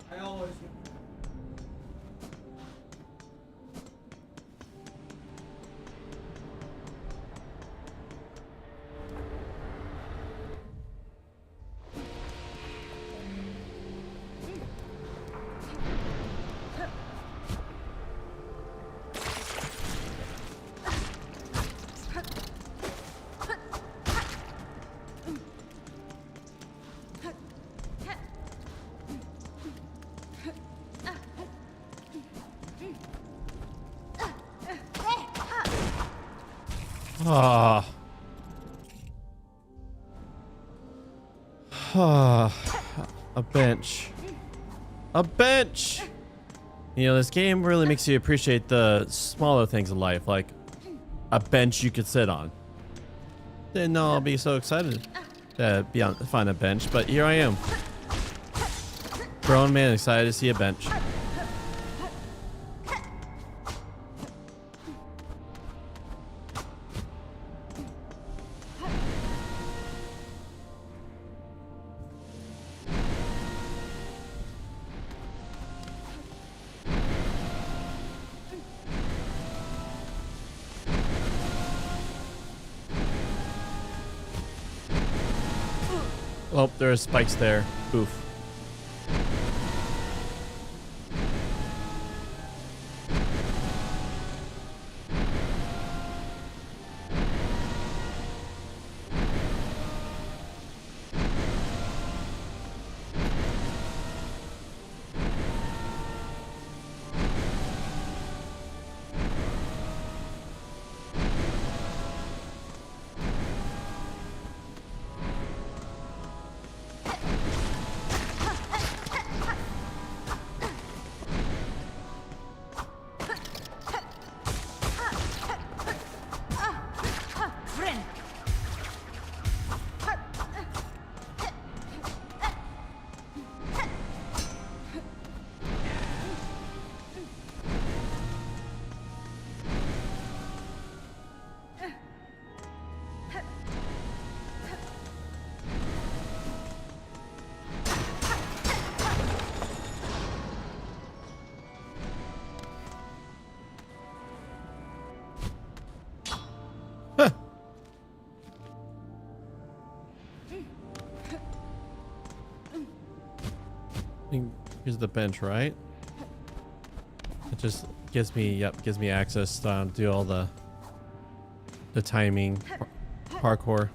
I always.
Ah. Ah. A bench. A bench! You know, this game really makes you appreciate the smaller things in life, like a bench you could sit on. Didn't know I'll be so excited to find a bench, but here I am. Grown man excited to see a bench. Oh, there are spikes there. Oof. Here's the bench, right? It just gives me access to do all the timing parkour.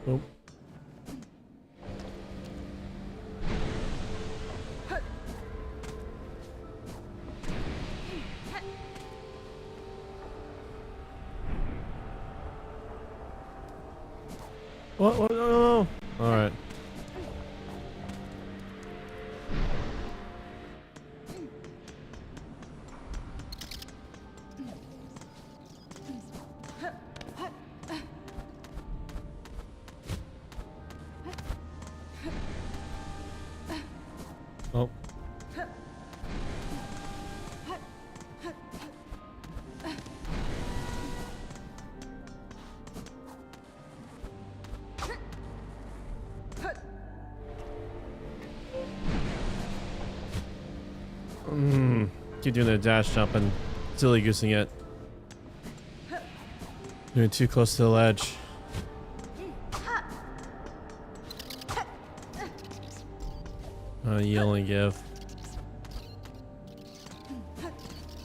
Oh. What? No. All right. Oh. Keep doing the dash jump and silly goosing it. Doing too close to the ledge. You only give.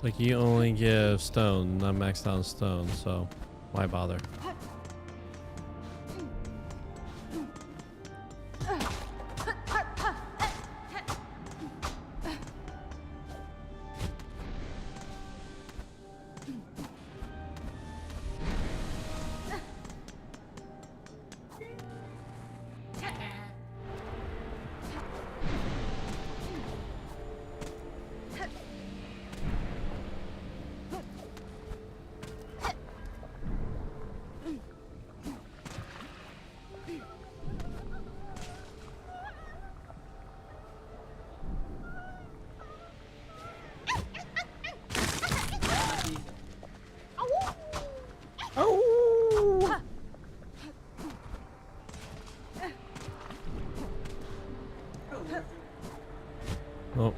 Like, you only give stone, not maxed out stone, so why bother? Oh.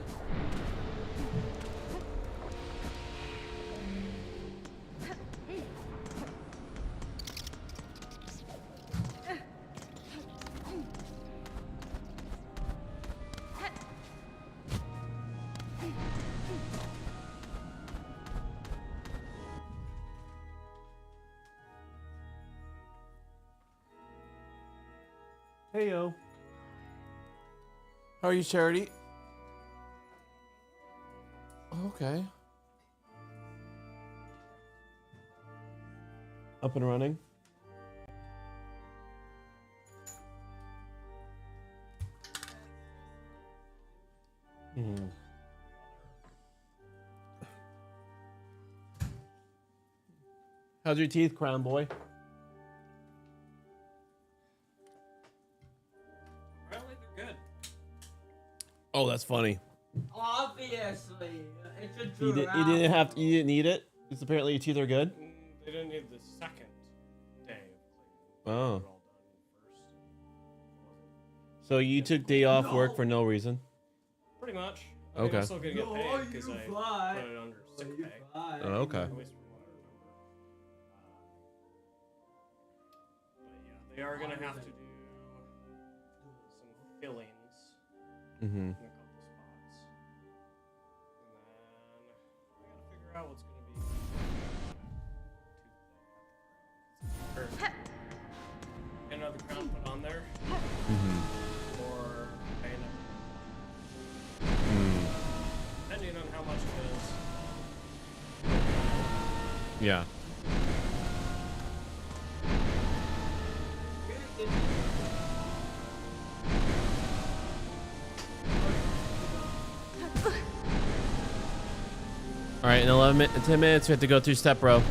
Hey yo. How are you, Charity? Okay. Up and running. How's your teeth, Crown Boy?
Apparently they're good.
Oh, that's funny.
Obviously, it's a
You didn't eat it? Because apparently your teeth are good?
They didn't need the second day of cleaning.
Oh.
They were all done first.
So you took day off work for no reason?
Pretty much. I mean,
Okay.
I'm still gonna get paid because I put it under sick pay.
Oh, okay.
At least from what I remember. But yeah, they are gonna have to do some fillings
Mm-hmm.
in a couple spots. And then I gotta figure out what's gonna be get another crown put on there.
Mm-hmm.
Or pay another.
Mm.
Depending on how much it is.
Yeah. All right, in 10 minutes, we have to go through step row.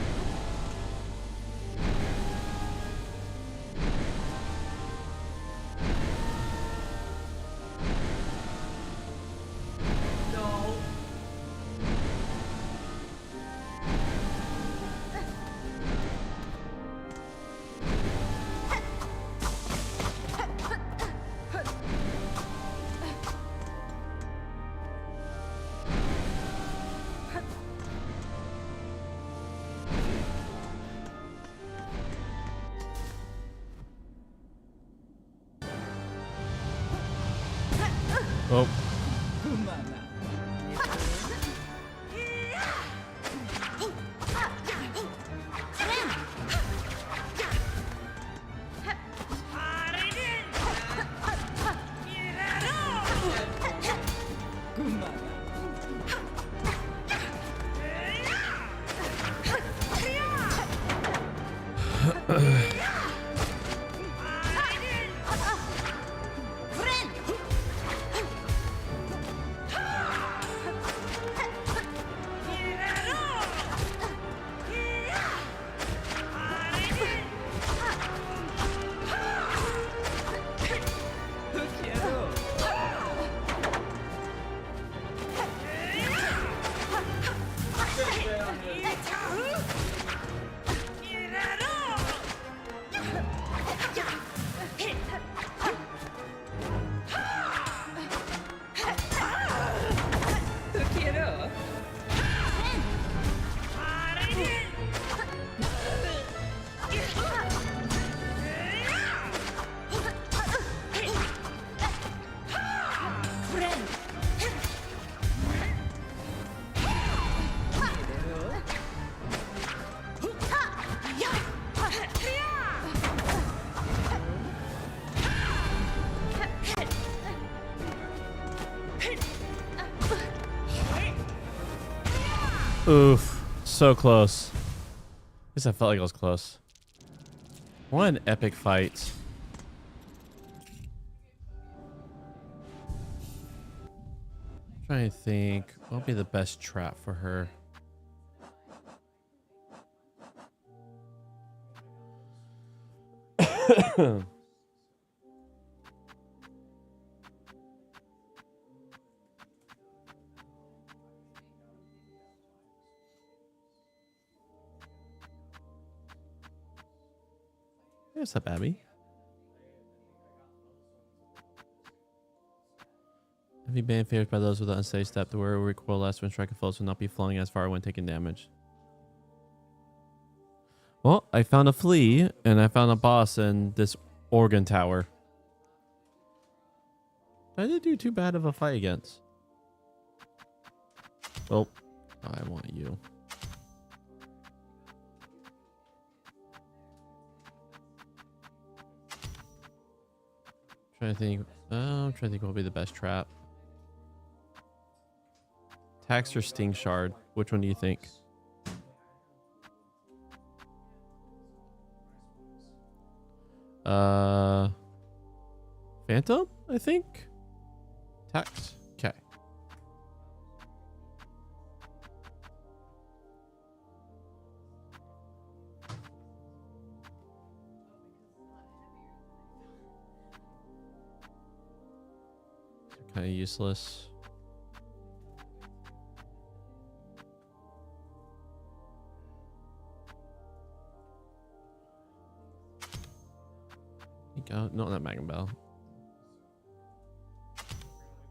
No,
Oh. Oof. So close. At least I felt like I was close. What an epic fight. I'm trying to think. What would be the best trap for her? What's up, Abby? Have you been favored by those with an unsafe step to where recoil less when striking foes will not be flowing as far when taking damage? Well, I found a flea and I found a boss in this organ tower. I didn't do too bad of a fight against. Oh, I want you. I'm trying to think what will be the best trap. Tax or Sting Shard? Which one do you think? Phantom, I think. Tax. Okay. Kind of useless. Oh, not that Magnum Bell.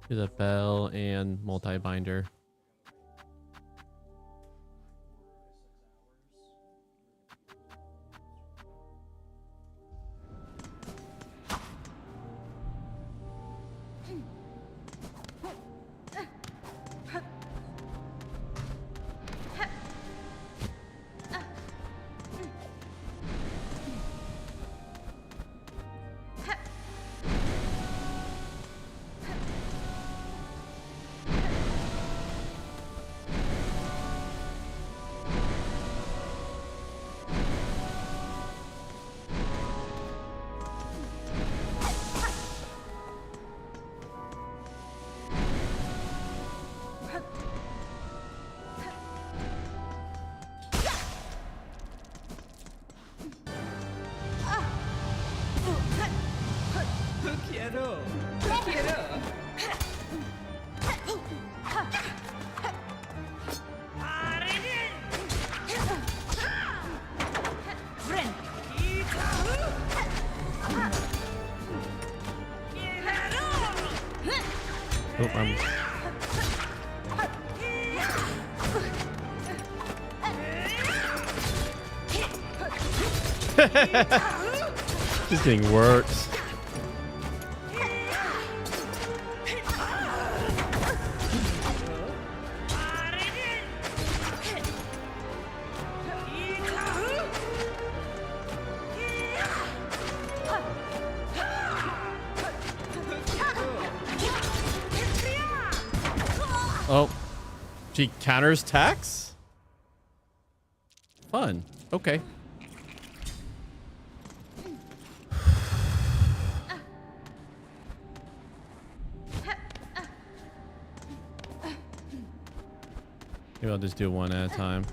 Do the bell and multi-binder. Oh, I'm... This thing works. Oh, she counters attacks? Fun. Okay. Maybe I'll just do one at a time.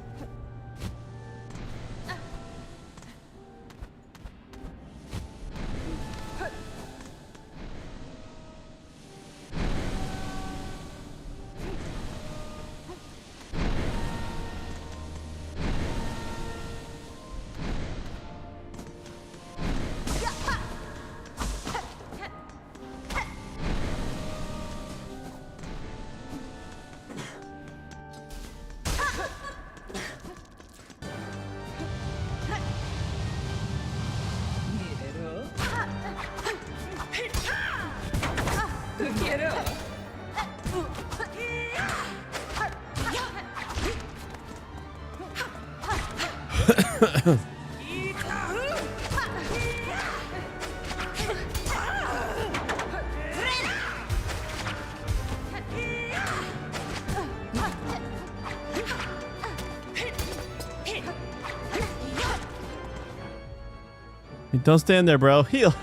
Don't stand there, bro. Heal.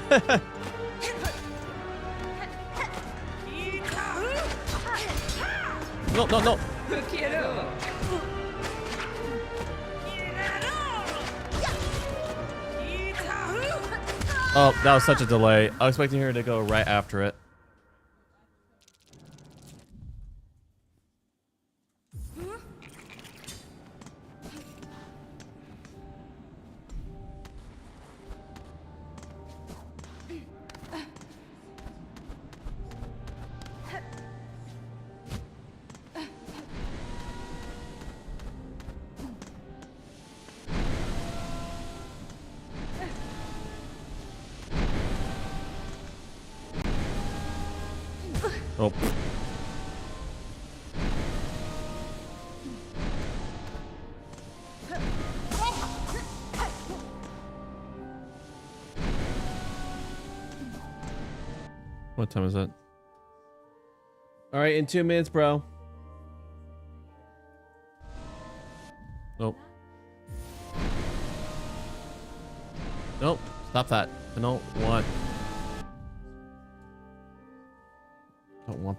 No, no, no. Oh, that was such a delay. I was expecting her to go right after it. Oh. What time is it? All right, in 2 minutes, bro. Nope. Nope. Stop that. I don't want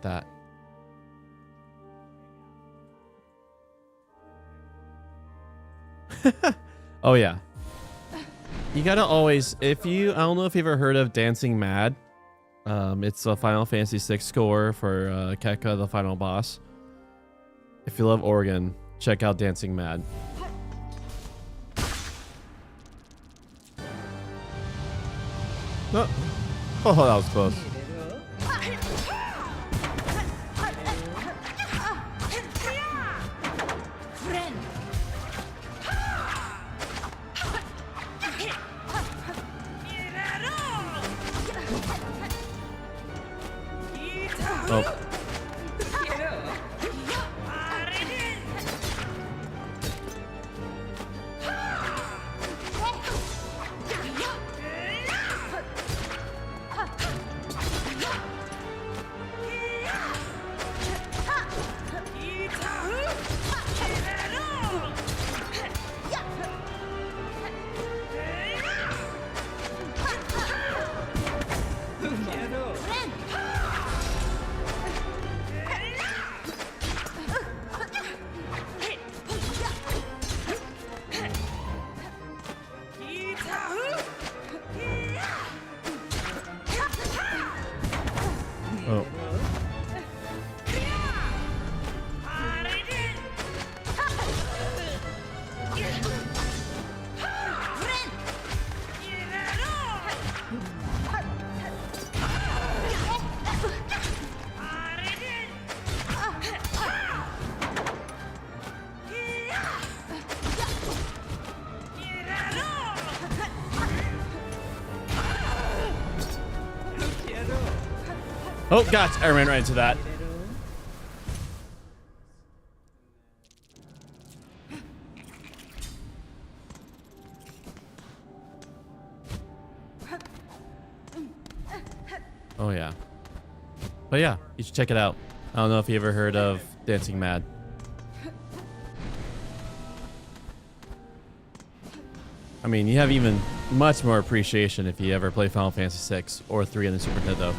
that. Oh yeah. You gotta always, I don't know if you've ever heard of Dancing Mad. It's a Final Fantasy VI score for Keka, the final boss. If you love Oregon, check out Dancing Mad. Oh, oh, that was close. Oh. Oh. Oh, gosh, I ran right into that. Oh, yeah. But yeah, you should check it out. I don't know if you ever heard of dancing mad. I mean, you have even much more appreciation if you ever play Final Fantasy VI or 3 on the Super Nintendo.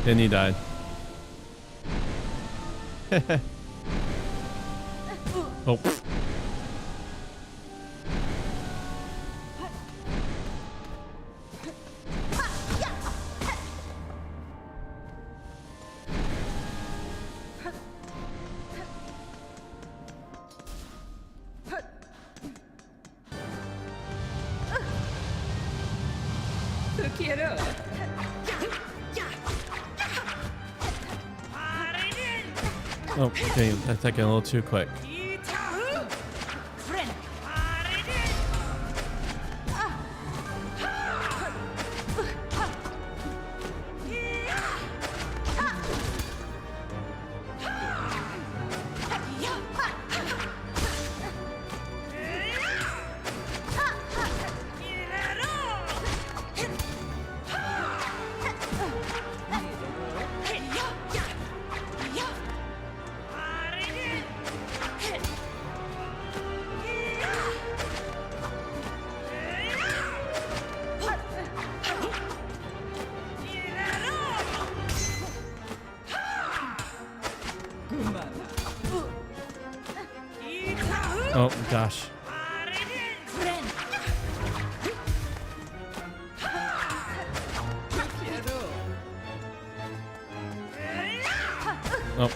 Then he died. Oh. Oh, okay, that's taking a little too quick. Oh gosh. Oh.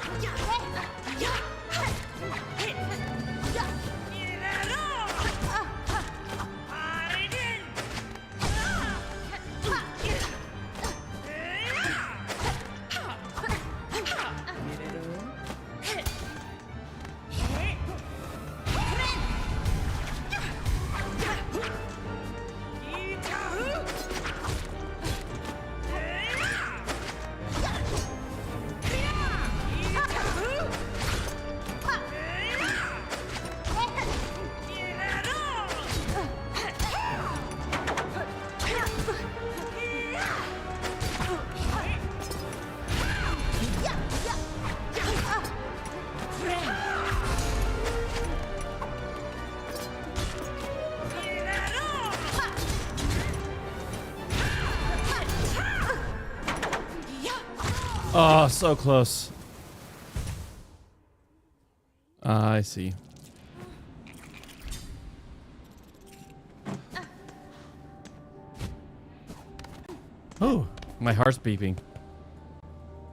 Oh, so close. I see. Oh, my heart's beeping.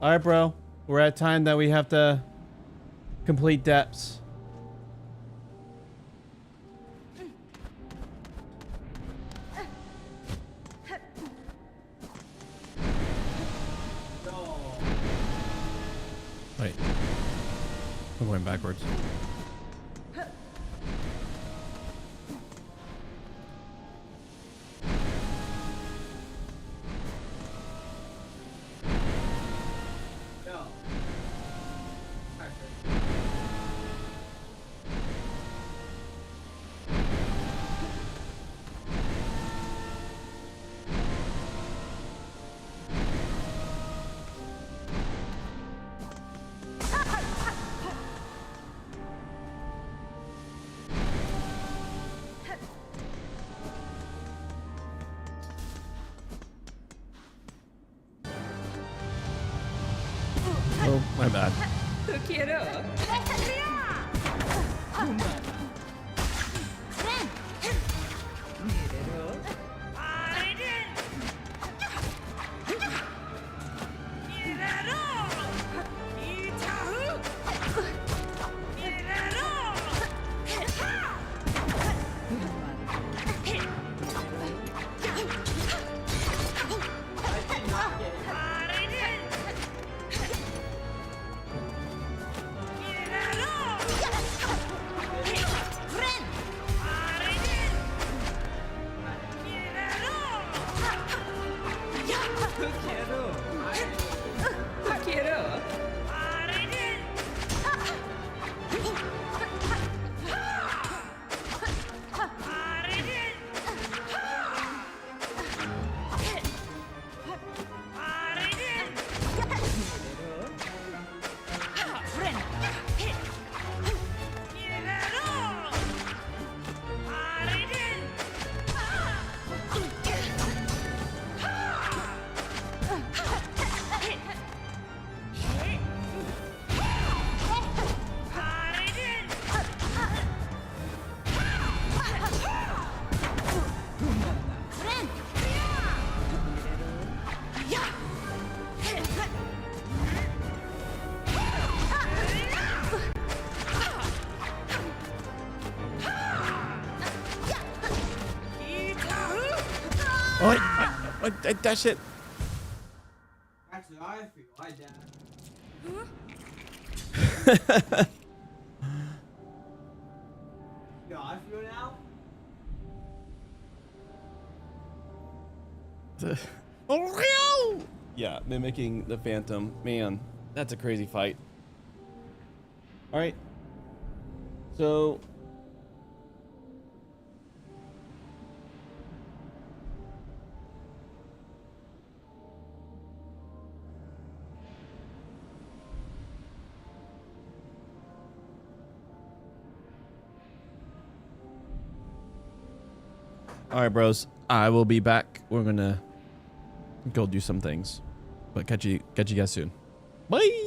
All right, bro. We're at time that we have to complete depths. Wait. I'm going backwards. Oh, my bad. That shit.
Actually, I feel I died. Yo, I feel now.
Yeah, mimicking the Phantom. Man, that's a crazy fight. All right. So. All right, bros. I will be back. We're gonna go do some things, but catch you guys soon. Bye.